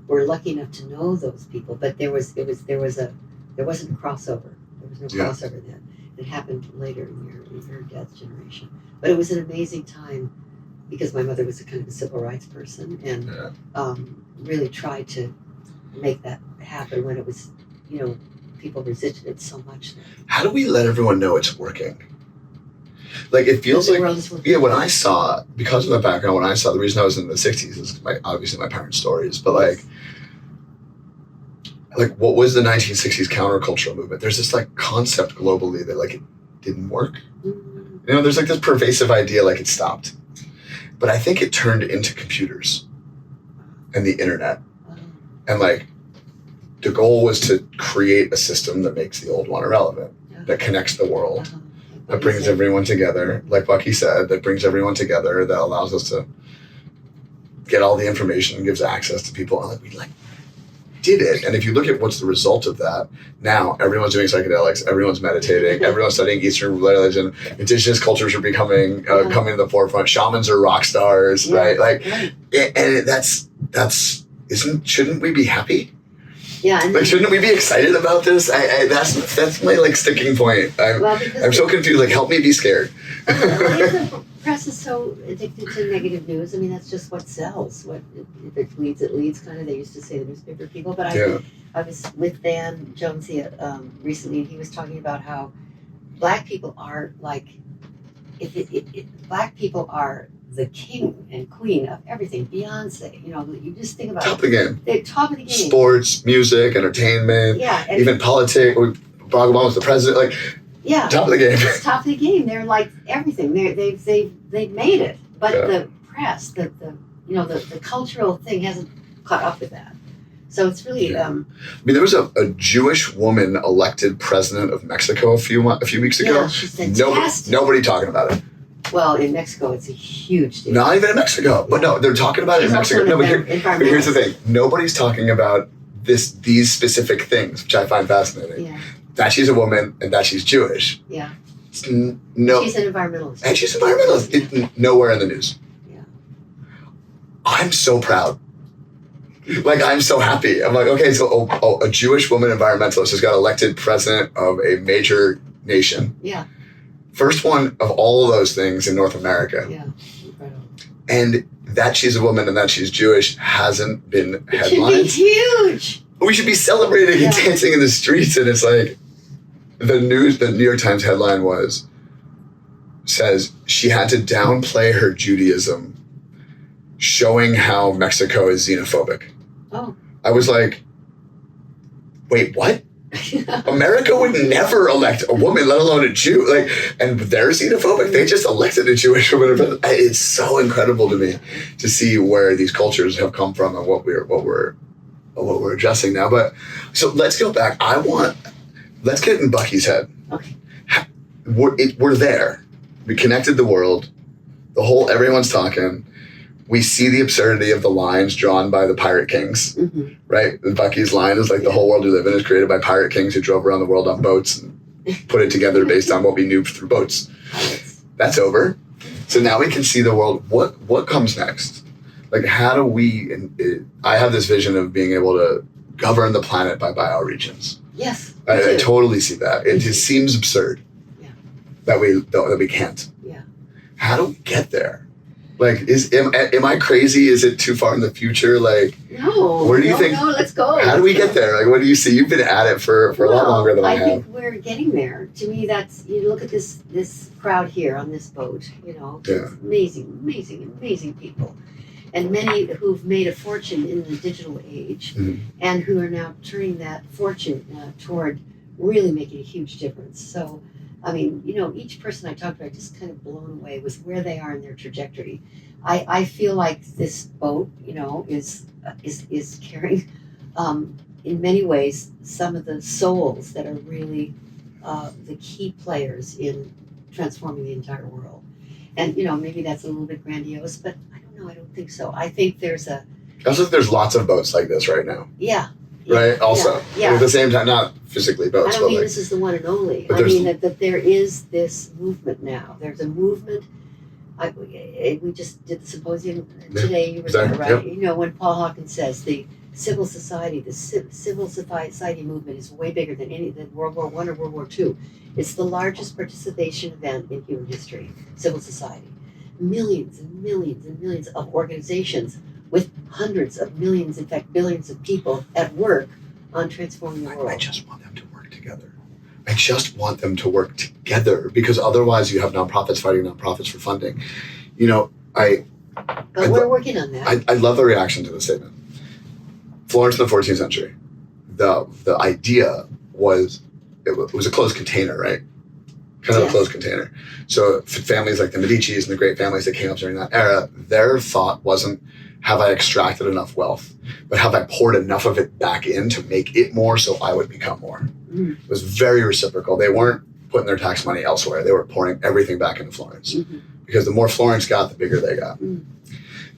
B: were lucky enough to know those people, but there wasn't a crossover. There was no crossover then. It happened later in your dad's generation, but it was an amazing time because my mother was a kind of a civil rights person and really tried to make that happen when it was, people resisted it so much.
A: How do we let everyone know it's working? Like it feels
B: The
A: like
B: world is working.
A: when I saw, because of the background, when I saw, the reason I was in the 60s is obviously my parents' stories, but like what was the 1960s countercultural movement? There's this concept globally that it didn't work.
B: Mm-hmm.
A: There's this pervasive idea it stopped. But I think it turned into computers and the internet. And the goal was to create a system that makes the old one irrelevant, that connects the world, that brings everyone together, like Bucky said, that brings everyone together, that allows us to get all the information and gives access to people. And we did it. And if you look at what's the result of that, now everyone's doing psychedelics, everyone's meditating, everyone's studying Eastern religion, indigenous cultures are becoming coming to the forefront, shamans are rock stars, right? And shouldn't we be happy?
B: Yeah, and
A: Shouldn't we be excited about this? That's my sticking point. I'm so confused. Help me be scared.
B: The press is so addicted to negative news. I mean, that's just what sells. If it bleeds, it leads. Kind of, they used to say, the newspaper people. But I was with Dan Jonesy recently, and he was talking about how black people are black people are the king and queen of everything. Beyonce, you just think about
A: Top of the game.
B: They're top of the game.
A: Sports, music, entertainment,
B: Yeah,
A: even politics. Barack Obama's the president.
B: Yeah,
A: top of the game.
B: It's top of the game. They're like everything. They've made it. But the press, the cultural thing hasn't caught up with that. So it's really
A: I mean, there was a Jewish woman elected president of Mexico a few weeks ago.
B: yeah, she's fantastic.
A: Nobody talking about it.
B: Well, in Mexico, it's a huge deal.
A: Not even in Mexico, but no, they're talking about it in Mexico. No, but here's the thing: nobody's talking about these specific things, which I find fascinating.
B: Yeah.
A: That she's a woman and that she's Jewish.
B: Yeah.
A: No.
B: She's an environmentalist.
A: And she's an environmentalist. It's nowhere in the news.
B: Yeah.
A: I'm so proud. Like, I'm so happy. I'm like, okay, so a Jewish woman environmentalist has got elected president of a major nation.
B: Yeah.
A: First one of all of those things in North America.
B: Yeah. Incredible.
A: And that she's a woman and that she's Jewish hasn't been
B: It
A: headlines.
B: should be huge.
A: We should be celebrating and dancing in the streets. And it's like, the New York Times headline says she had to downplay her Judaism, showing how Mexico is xenophobic.
B: Oh.
A: I was like, wait, what? America would never elect a woman, let alone a Jew. Like, and they're xenophobic. They just elected a Jewish woman. It's so incredible to me to see where these cultures have come from and what we're addressing now. But so let's go back. Let's get in Bucky's head.
B: Okay.
A: We're there. We connected the world. Everyone's talking. We see the absurdity of the lines drawn by the pirate kings,
B: Mm-hmm.
A: right? Bucky's line is like the whole world we live in is created by pirate kings who drove around the world on boats and put it together based on what we knew through boats. That's over. So now we can see the world. What comes next? Like, how do we? I have this vision of being able to govern the planet by bioregions.
B: Yes.
A: I totally see that. It just seems absurd.
B: Yeah.
A: That we can't.
B: Yeah.
A: How do we get there? Like, am I crazy? Is it too far in the future? Like,
B: No.
A: where do you think?
B: No, let's go.
A: How do we get there? Like, what do you see? You've been at it for a lot longer than I have.
B: I think we're getting there. To me, you look at this crowd here on this boat.
A: Yeah.
B: It's amazing people, and many who've made a fortune in the digital age,
A: Mm-hmm.
B: and who are now turning that fortune toward really making a huge difference. So, I mean, each person I talked to, I'm just kind of blown away with where they are in their trajectory. I feel like this boat, is carrying, in many ways, some of the souls that are really the key players in transforming the entire world. And, maybe that's a little bit grandiose, but I don't know. I don't think so. I think there's
A: There's lots of boats like this right now.
B: Yeah.
A: Right. Also,
B: Yeah.
A: at the same time, not physically boats,
B: I
A: but
B: don't mean
A: like,
B: this is the one and only.
A: But
B: I mean that there is this movement now. There's a movement. We just did the symposium today. You were there, right?
A: Yep.
B: When Paul Hawkins says the civil society movement is way bigger than World War I or World War II. It's the largest participation event in human history. Civil society, millions and millions and millions of organizations with hundreds of millions, in fact, billions of people at work on transforming the world.
A: I just want them to work together. I just want them to work together because otherwise you have nonprofits fighting nonprofits for funding.
B: But we're working on that.
A: I love the reaction to the statement. Florence in the 14th century, the idea was it was a closed container, right? Kind of a closed container. So families like the Medicis and the great families that came up during that era, their thought wasn't, have I extracted enough wealth, but have I poured enough of it back in to make it more so I would become more?
B: Mm.
A: It was very reciprocal. They weren't putting their tax money elsewhere. They were pouring everything back into Florence.
B: Mm-hmm.
A: Because the more Florence got, the bigger they got.
B: Mm.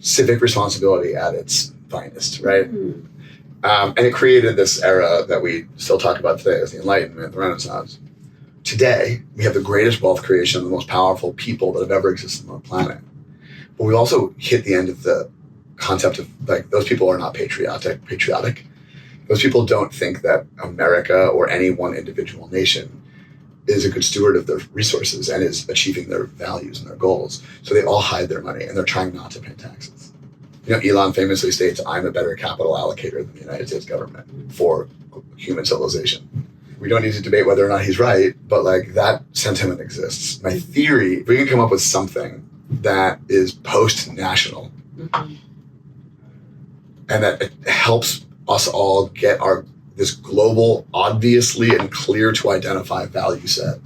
A: Civic responsibility at its finest, right?
B: Mm.
A: And it created this era that we still talk about today as the Enlightenment, the Renaissance. Today, we have the greatest wealth creation of the most powerful people that have ever existed on the planet. But we also hit the end of the concept of, like, those people are not patriotic. Those people don't think that America or any one individual nation is a good steward of their resources and is achieving their values and their goals. So they all hide their money and they're trying not to pay taxes. Elon famously states, I'm a better capital allocator than the United States government for human civilization. We don't need to debate whether or not he's right, but like that sentiment exists. My theory, if we can come up with something that is post-national,
B: Mm-hmm.
A: and that it helps us all get this global, obviously and clear to identify value set,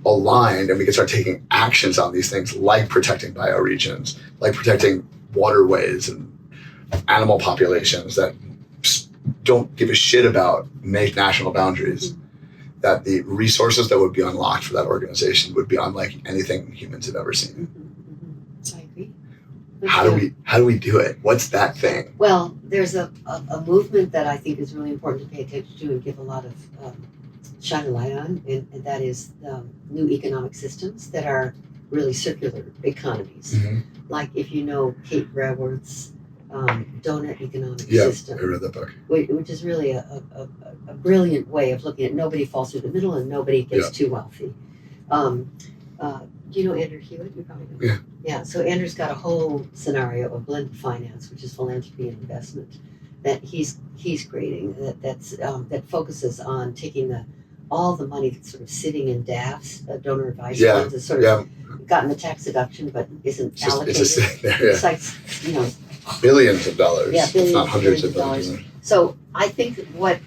A: aligned and we can start taking actions on these things, like protecting bioregions, like protecting waterways and animal populations that don't give a shit about national boundaries, that the resources that would be unlocked for that organization would be unlike anything humans have ever seen.
B: I agree.
A: How do we do it? What's that thing?
B: Well, there's a movement that I think is really important to pay attention to and give a lot of shine a light on, and that is new economic systems that are really circular economies. Like if you know Kate Raworth's donut economic system.
A: I read that book.
B: Which is really a brilliant way of looking at nobody falls through the middle and nobody gets too wealthy. Do you know Andrew Hewitt? You probably know.
A: Yeah.
B: Yeah. So Andrew's got a whole scenario of blended finance, which is philanthropy and investment, that he's creating that focuses on taking all the money that's sort of sitting in DAFs, donor advised funds, is sort of gotten the tax deduction but isn't allocated.
A: It's just sitting there.
B: It's like, you know,
A: billions of dollars.
B: Yeah, billions,
A: if not hundreds of
B: billions
A: billions.
B: So I think what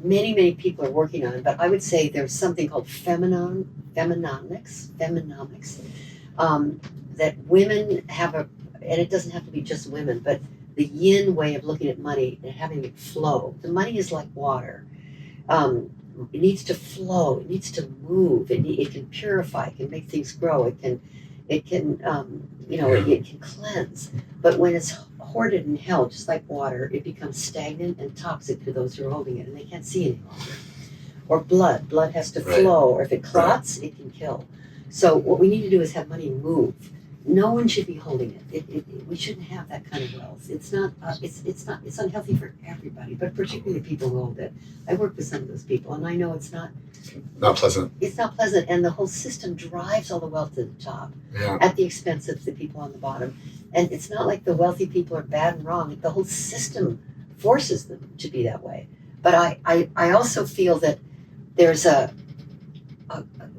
B: many people are working on, but I would say there's something called feminomics, that women have and it doesn't have to be just women, but the yin way of looking at money and having it flow. The money is like water. It needs to flow. It needs to move. It can purify. It can make things grow. It can it can cleanse. But when it's hoarded and held, just like water, it becomes stagnant and toxic to those who are holding it, and they can't see any longer. Or blood has to flow, or if it clots, it can kill. So what we need to do is have money move. No one should be holding it. We shouldn't have that kind of wealth. It's not. It's unhealthy for everybody, but particularly the people who hold it. I work with some of those people, and I know it's not
A: pleasant.
B: It's not pleasant, and the whole system drives all the wealth to the top at the expense of the people on the bottom. And it's not like the wealthy people are bad and wrong. The whole system forces them to be that way. But I also feel that there's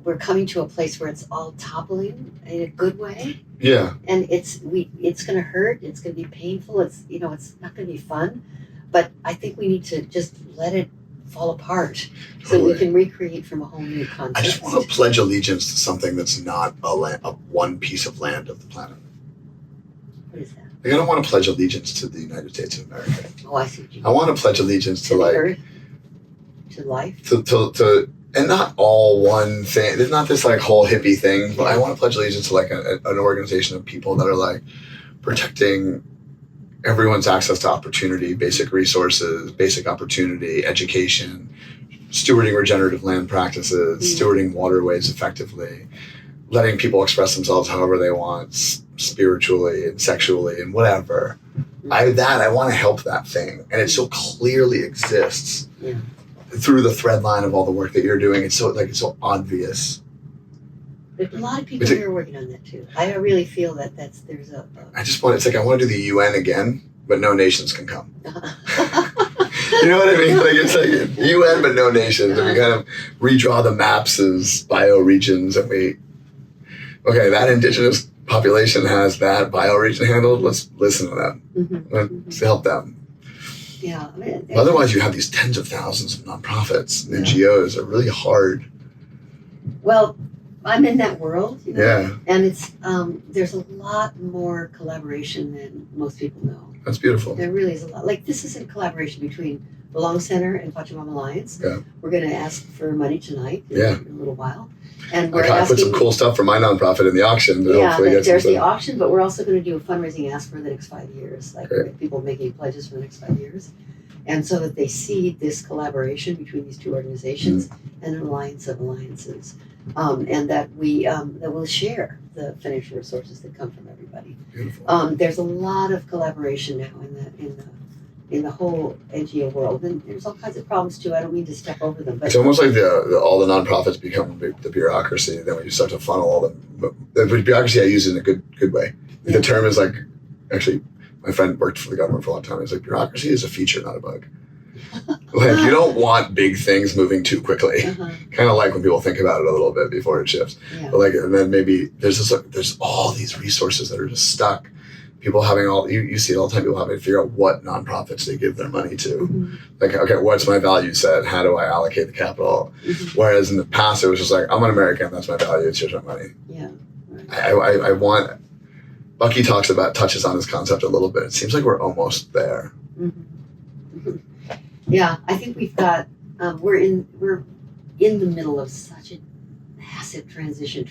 B: we're coming to a place where it's all toppling in a good way.
A: Yeah.
B: And it's going to hurt. It's going to be painful. It's not going to be fun. But I think we need to just let it fall apart so we can recreate from a whole new context.
A: I just want to pledge allegiance to something that's not a one piece of land of the planet.
B: What is that?
A: Like, I don't want to pledge allegiance to the United States of America.
B: Oh, I see what you mean.
A: I want to pledge allegiance to like
B: earth, to life,
A: to and not all one thing. There's not this like whole hippie thing, but I want to pledge allegiance to like an organization of people that are like protecting everyone's access to opportunity, basic resources, basic opportunity, education, stewarding regenerative land practices, stewarding waterways effectively, letting people express themselves however they want, spiritually and sexually and whatever. I want to help that thing, and it so clearly exists.
B: Yeah.
A: Through the thread line of all the work that you're doing, it's so obvious.
B: There's a lot of people who are working on that too. I really feel that there's a
A: I want to do the UN again, but no nations can come. You know what I mean? Like it's like UN, but no nations, and we kind of redraw the maps as bioregions, and that indigenous population has that bioregion handled. Let's listen to them. Let's help them.
B: Yeah.
A: Otherwise, you have these tens of thousands of nonprofits and NGOs that are really hard.
B: Well, I'm in that world,
A: Yeah.
B: And it's there's a lot more collaboration than most people know.
A: That's beautiful.
B: There really is a lot. Like this is a collaboration between the Long Center and Pachamama Alliance.
A: Yeah.
B: We're going to ask for money tonight in a little while. And we're
A: I put some cool stuff for my nonprofit in the auction.
B: There's the auction, but we're also going to do a fundraising ask for the next 5 years, like people making pledges for the next 5 years. And so that they see this collaboration between these two organizations and an alliance of alliances. And that we'll share the financial resources that come from everybody.
A: Beautiful.
B: There's a lot of collaboration now in the whole NGO world, and there's all kinds of problems too. I don't mean to step over them, but
A: it's almost like all the nonprofits become the bureaucracy. Then when you start to funnel all the bureaucracy, I use it in a good way. The term is like, actually, my friend worked for the government for a long time. He's like, bureaucracy is a feature, not a bug. Like you don't want big things moving too quickly. Kind of like when people think about it a little bit before it shifts. But and then maybe there's all these resources that are just stuck people having you see it all the time, people having to figure out what nonprofits they give their money to.
B: Mm-hmm.
A: Like, okay, what's my value set? How do I allocate the capital?
B: Mm-hmm.
A: Whereas in the past, it was just like, I'm an American, that's my value, here's my money.
B: Yeah. Right.
A: I want, Bucky touches on this concept a little bit. It seems like we're almost there.
B: Mm-hmm. Mm-hmm. Yeah, I think we've got, we're in the middle of such a massive transformation.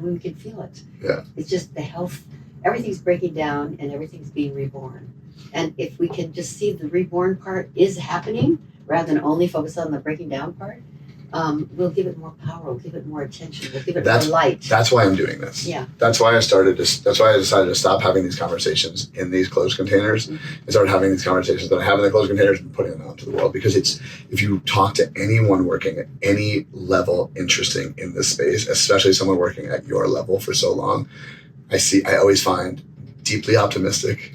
B: I mean, we can feel it.
A: Yeah.
B: It's just the health, everything's breaking down and everything's being reborn. And if we can just see the reborn part is happening rather than only focus on the breaking down part, we'll give it more power, we'll give it more attention, we'll give it more light.
A: That's why I'm doing this.
B: Yeah.
A: That's why I decided to stop having these conversations in these closed containers and start having these conversations that I have in the closed containers and putting them out to the world. Because if you talk to anyone working at any level interesting in this space, especially someone working at your level for so long, I always find deeply optimistic,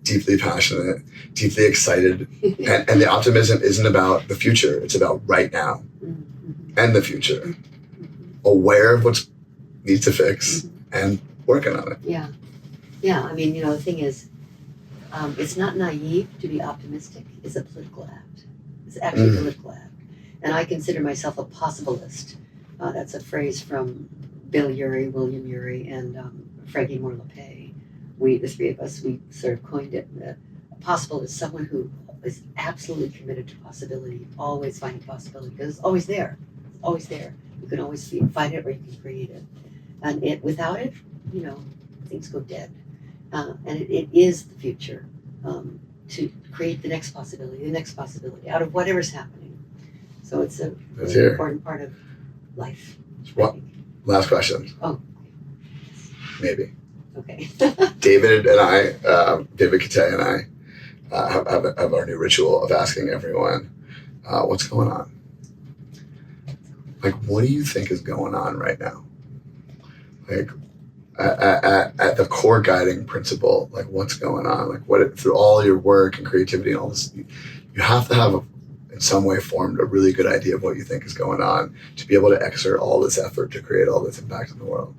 A: deeply passionate, deeply excited. and the optimism isn't about the future, it's about right now and the future. Aware of what needs to fix and working on it.
B: Yeah. Yeah, I mean, the thing is, it's not naive to be optimistic. It's a political act. It's actually a political act. And I consider myself a possibilist. That's a phrase from Bill Urey, William Urey, and Frankie Moore LePay. The three of us, we sort of coined it. A possible is someone who is absolutely committed to possibility, always finding possibility, because it's always there. It's always there. You can always find it or you can create it. And without it, things go dead. And it is the future to create the next possibility out of whatever's happening. So it's a really important part of life.
A: Well, last question.
B: Oh.
A: Maybe.
B: Okay.
A: David Katay and I have our new ritual of asking everyone, what's going on? Like, what do you think is going on right now? Like, at the core guiding principle, like, what's going on? Like, through all your work and creativity and all this, you have to have, in some way, formed a really good idea of what you think is going on to be able to exert all this effort to create all this impact in the world.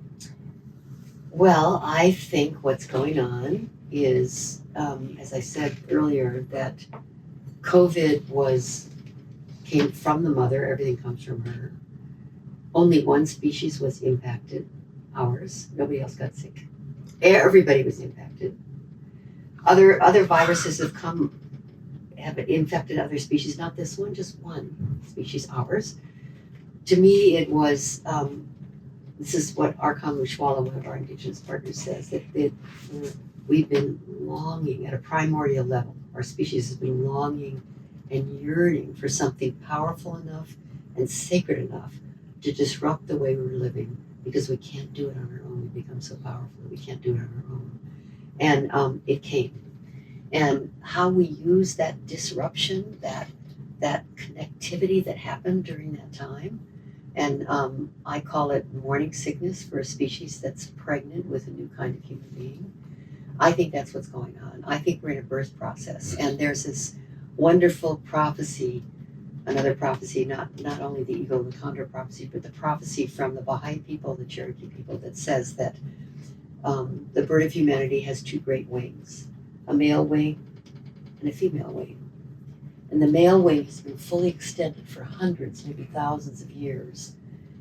B: Well, I think what's going on is, as I said earlier, that COVID came from the mother, everything comes from her. Only one species was impacted, ours. Nobody else got sick. Everybody was impacted. Other viruses have infected other species, not this one, just one species, ours. To me, it was, this is what Archon Lushwala, one of our indigenous partners, says, that we've been longing at a primordial level. Our species has been longing and yearning for something powerful enough and sacred enough to disrupt the way we were living, because we can't do it on our own. We become so powerful that we can't do it on our own. And it came. And how we use that disruption, that connectivity that happened during that time, and I call it morning sickness for a species that's pregnant with a new kind of human being. I think that's what's going on. I think we're in a birth process, and there's this wonderful prophecy, another prophecy, not only the eagle and the condor prophecy, but the prophecy from the Baha'i people, the Cherokee people, that says that the bird of humanity has two great wings, a male wing and a female wing. And the male wing has been fully extended for hundreds, maybe thousands of years.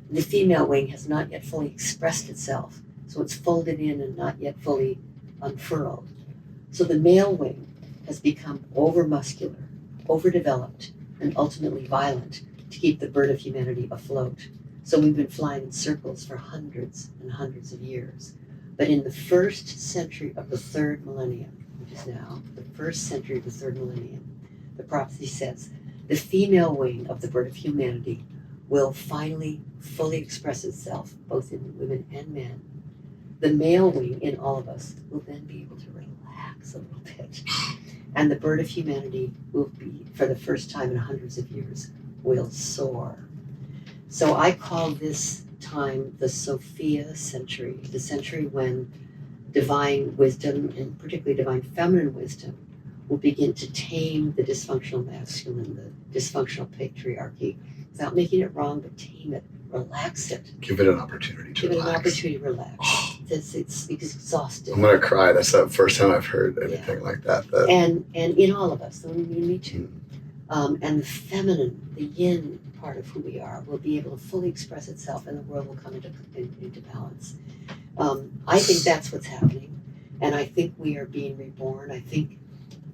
B: And the female wing has not yet fully expressed itself, so it's folded in and not yet fully unfurled. So the male wing has become over-muscular, overdeveloped, and ultimately violent to keep the bird of humanity afloat. So we've been flying in circles for hundreds and hundreds of years. But in the first century of the third millennium, which is now the first century of the third millennium, the prophecy says the female wing of the bird of humanity will finally fully express itself, both in women and men. The male wing in all of us will then be able to relax a little bit. And the bird of humanity will be, for the first time in hundreds of years, will soar. So I call this time the Sophia century, the century when divine wisdom, and particularly divine feminine wisdom, will begin to tame the dysfunctional masculine, the dysfunctional patriarchy, without making it wrong, but tame it, relax it.
A: Give it an opportunity to relax.
B: Give it an opportunity to relax. it's exhausted.
A: I'm gonna cry. That's the first time I've heard anything like that.
B: And in all of us, so in me too. And the feminine, the yin part of who we are will be able to fully express itself, and the world will come into balance. I think that's what's happening, and I think we are being reborn. I think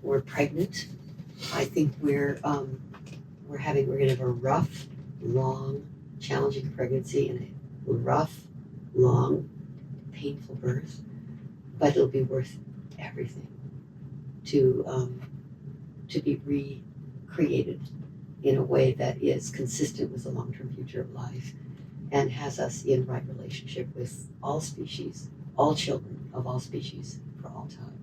B: we're pregnant. I think we're gonna have a rough, long, challenging pregnancy and a rough, long, painful birth, but it'll be worth everything to be recreated in a way that is consistent with the long-term future of life and has us in right relationship with all species, all children of all species for all time.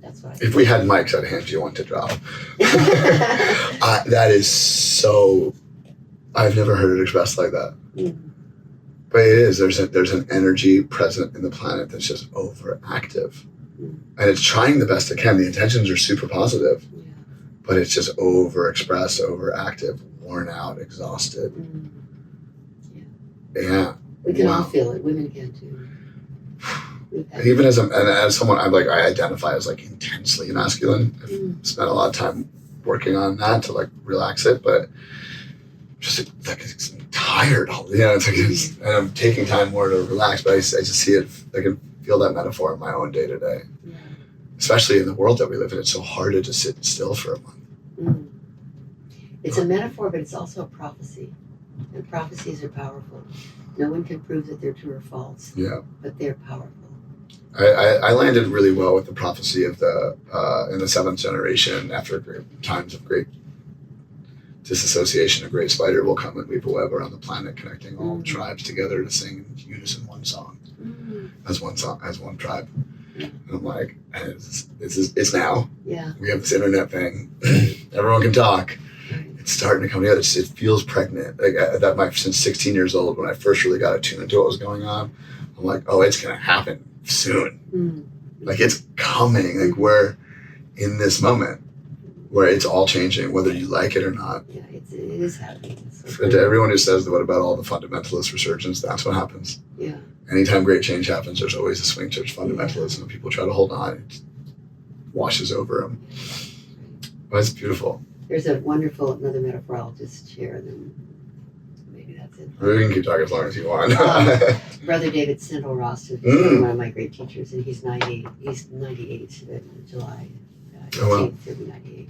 B: That's what I think.
A: If we had mics, I'd hand you one to drop. That is so. I've never heard it expressed like that.
B: Mm-hmm.
A: But it is. There's an energy present in the planet that's just overactive, and it's trying the best it can. The intentions are super positive, but it's just overexpressed, overactive, worn out, exhausted. Yeah.
B: We can all feel it. Women can too.
A: And even as someone, I identify as like intensely masculine. I've spent a lot of time working on that to like relax it, but just like it's tired. It's like and I'm taking time more to relax, but I just see it. I can feel that metaphor in my own day to day, especially in the world that we live in. It's so hard to just sit still for a month.
B: It's a metaphor, but it's also a prophecy, and prophecies are powerful. No one can prove that they're true or false. But they're powerful.
A: I landed really well with the prophecy of in the seventh generation. After times of great disassociation, a great spider will come and weave a web around the planet, connecting all tribes together to sing in unison one song, as one song, as one tribe. And I'm like, it's now.
B: Yeah.
A: We have this internet thing. Everyone can talk. It's starting to come together. It feels pregnant. Like since 16 years old, when I first really got attuned to what was going on, I'm like, oh, it's gonna happen soon. Like it's coming. Like we're in this moment where it's all changing, whether you like it or not.
B: Yeah, it is happening.
A: And to everyone who says what about all the fundamentalist resurgence, that's what happens.
B: Yeah.
A: Anytime great change happens, there's always a swing towards fundamentalism, and people try to hold on. It washes over them. But it's beautiful.
B: There's another metaphor I'll just share, and then maybe that's it.
A: We can keep talking as long as you want.
B: Brother David Sindel Ross is one of my great teachers, and he's 98. He's 98 in July 18th, he'll be 98.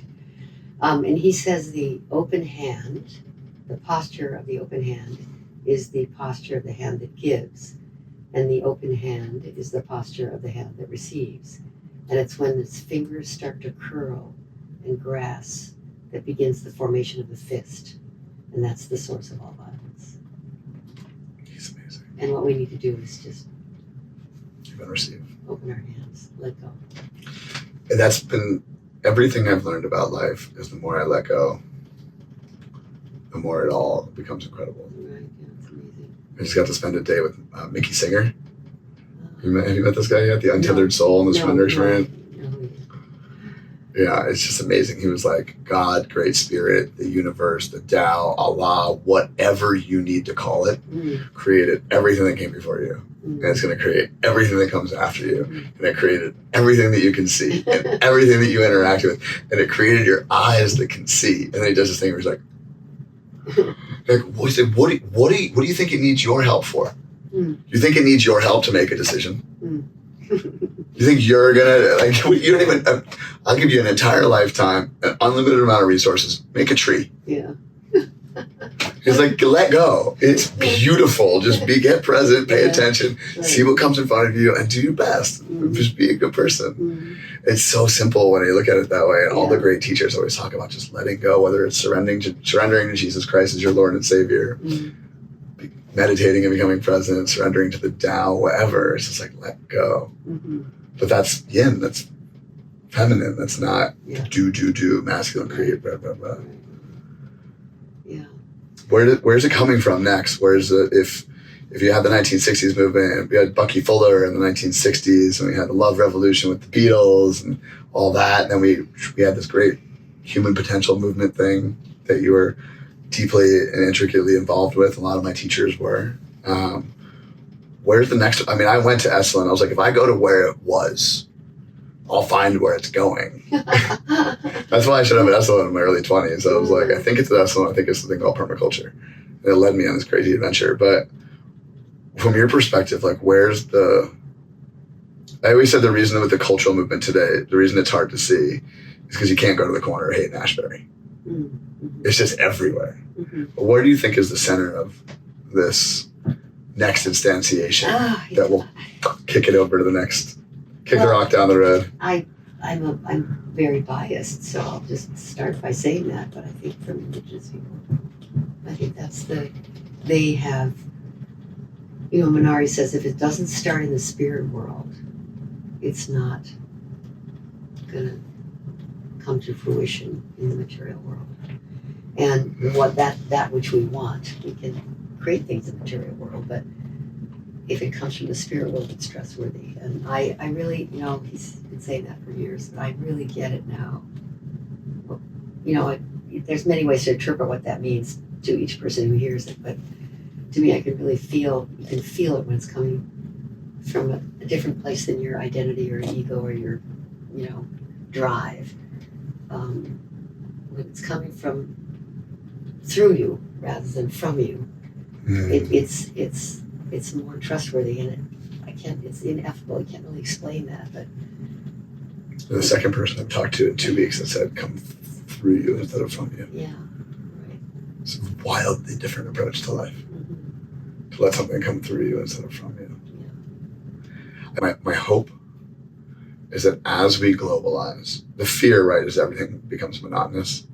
B: And he says the open hand, the posture of the open hand is the posture of the hand that gives, and the open hand is the posture of the hand that receives. And it's when its fingers start to curl and grasp that begins the formation of the fist. And that's the source of all violence.
A: He's amazing.
B: And what we need to do is just
A: give and receive.
B: Open our hands, let go.
A: And that's been everything I've learned about life is the more I let go, the more it all becomes incredible.
B: Right, yeah, it's amazing.
A: I just got to spend a day with Mickey Singer. Have you met this guy yet? The Untethered Soul and the Surrender Experience? Yeah, it's just amazing. He was like, God, Great Spirit, the universe, the Tao, Allah, whatever you need to call it, created everything that came before you. And it's going to create everything that comes after you. And it created everything that you can see and everything that you interact with. And it created your eyes that can see. And then he does this thing where he's like, what do you think it needs your help for? You think it needs your help to make a decision? You think you're gonna you don't even? I'll give you an entire lifetime, an unlimited amount of resources. Make a tree.
B: Yeah.
A: He's like, let go. It's beautiful. Just get present, pay attention, see what comes in front of you, and do your best. Just be a good person. It's so simple when you look at it that way. And all the great teachers always talk about just letting go, whether it's surrendering to Jesus Christ as your Lord and Savior, meditating and becoming present, surrendering to the Tao, whatever. It's just like, let go. But that's yin, that's feminine, that's not do, masculine, create, blah, blah, blah.
B: Yeah.
A: Where's it coming from next? If you had the 1960s movement, and we had Bucky Fuller in the 1960s, and we had the Love Revolution with the Beatles and all that, and then we had this great human potential movement thing that you were deeply and intricately involved with. A lot of my teachers were. where's the next? I mean, I went to Esalen. I was like, if I go to where it was, I'll find where it's going. That's why I showed up at Esalen in my early 20s. I was like, I think it's at Esalen. I think it's something called permaculture. And it led me on this crazy adventure. But from your perspective, like, where's the... I always said the reason with the cultural movement today, the reason it's hard to see is because you can't go to the corner of Haight and Ashbury.
B: Mm-hmm.
A: It's just everywhere.
B: Mm-hmm.
A: But where do you think is the center of this next instantiation that will kick it over to the next, kick the rock down the road?
B: I'm very biased, so I'll just start by saying that. But I think from Indigenous people, I think they have, Minari says if it doesn't start in the spirit world, it's not gonna come to fruition in the material world. And what that which we want, we can create things in the material world, but if it comes from the spirit world, it's trustworthy. And I really, he's been saying that for years, and I really get it now. There's many ways to interpret what that means to each person who hears it, but to me, you can feel it when it's coming from a different place than your identity or ego or your, drive. When it's coming through you rather than from you, it's more trustworthy, and it's ineffable. I can't really explain that, but
A: the second person I've talked to in 2 weeks that said come through you instead of from you.
B: yeah, right.
A: It's a wildly different approach to life.
B: Mm-hmm.
A: To let something come through you instead of from you.
B: Yeah.
A: And my hope is that as we globalize, the fear, right, is everything becomes monotonous.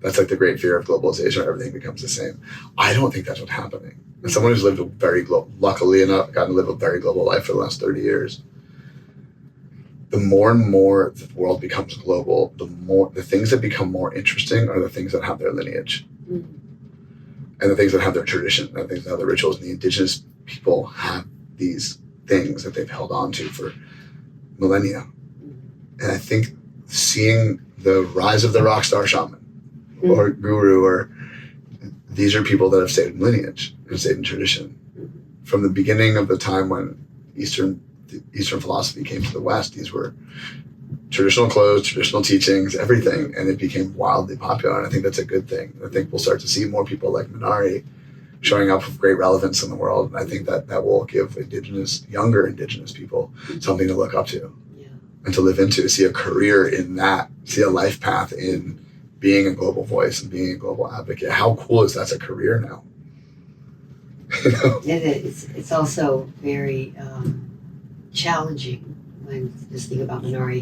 A: That's like the great fear of globalization, where everything becomes the same. I don't think that's what's happening. As someone who's lived a very luckily enough, gotten to live a very global life for the last 30 years, the more and more the world becomes global, the things that become more interesting are the things that have their lineage.
B: Mm-hmm.
A: And the things that have their tradition, and the things that have their rituals. And the indigenous people have these things that they've held on to for millennia.
B: Mm-hmm.
A: And I think seeing the rise of the rock star shaman or guru, or these are people that have stayed in lineage and stayed in tradition.
B: Mm-hmm.
A: From the beginning of the time when Eastern philosophy came to the West, these were traditional clothes, traditional teachings, everything, and it became wildly popular. And I think that's a good thing. I think we'll start to see more people like Minari showing up with great relevance in the world. And I think that will give younger indigenous people something to look up to and to live into, see a career in that, see a life path in being a global voice and being a global advocate. How cool is that's a career now?
B: It's also very challenging. When just think about Minari,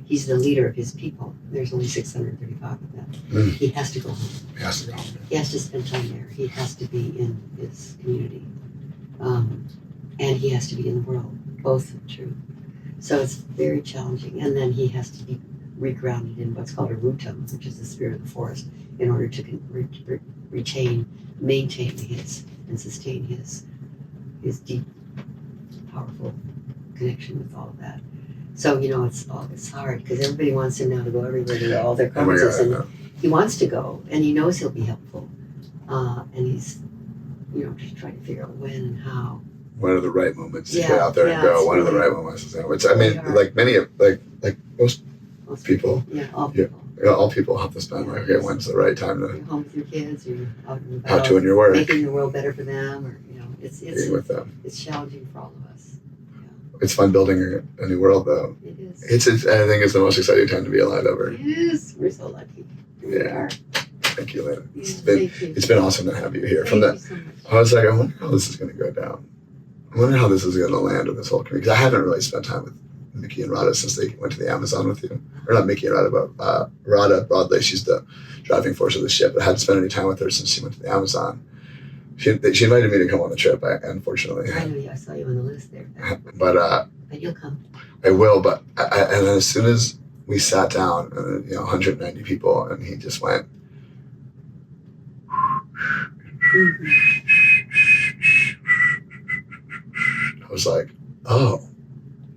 B: he's the leader of his people. There's only 635 of them. He has to go home.
A: He has to go home.
B: He has to spend time there. He has to be in his community. And he has to be in the world. Both are true. So it's very challenging. And then he has to be regrounded in what's called a rutum, which is the spirit of the forest, in order to maintain and sustain his deep, powerful connection with all of that. So it's hard because everybody wants him now to go everywhere to all their conferences, and he wants to go, and he knows he'll be helpful, and he's just trying to figure out when and how.
A: When are the right moments to get out there and go? When are the right moments to say? Which I mean, like most people.
B: Yeah, all people.
A: All people have to spend when's the right time to.
B: You're home with your kids, you're out and about.
A: Out doing your work.
B: Making the world better for them, or it's
A: being with them.
B: It's challenging for all of us.
A: It's fun building a new world, though.
B: It is.
A: I think it's the most exciting time to be alive ever.
B: It is. We're so lucky. We are.
A: Thank you, Lynne.
B: Yeah,
A: It's been awesome to have you here.
B: Thank you so much.
A: I was like, I wonder how this is going to go down. I wonder how this is going to land in this whole community. Because I haven't really spent time with Mickey and Radha since they went to the Amazon with you. Or not Mickey and Radha, but Radha broadly. She's the driving force of the ship. I hadn't spent any time with her since she went to the Amazon. She invited me to come on the trip, unfortunately.
B: I know, I saw you on the list there.
A: But
B: you'll come.
A: I will, but and then as soon as we sat down, 190 people, and he just went.
B: Mm-hmm.
A: I was like, oh,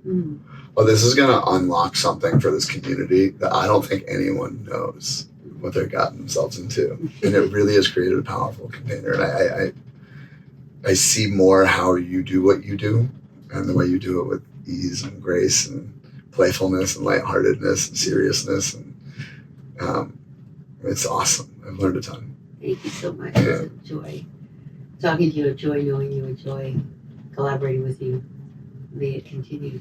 A: well, this is going to unlock something for this community that I don't think anyone knows what they've gotten themselves into. And it really has created a powerful container. And I see more how you do what you do, and the way you do it with ease and grace and playfulness and lightheartedness and seriousness, and it's awesome. I've learned a ton.
B: Thank you so much. It's a joy talking to you, a joy knowing you, a joy collaborating with you. May it continue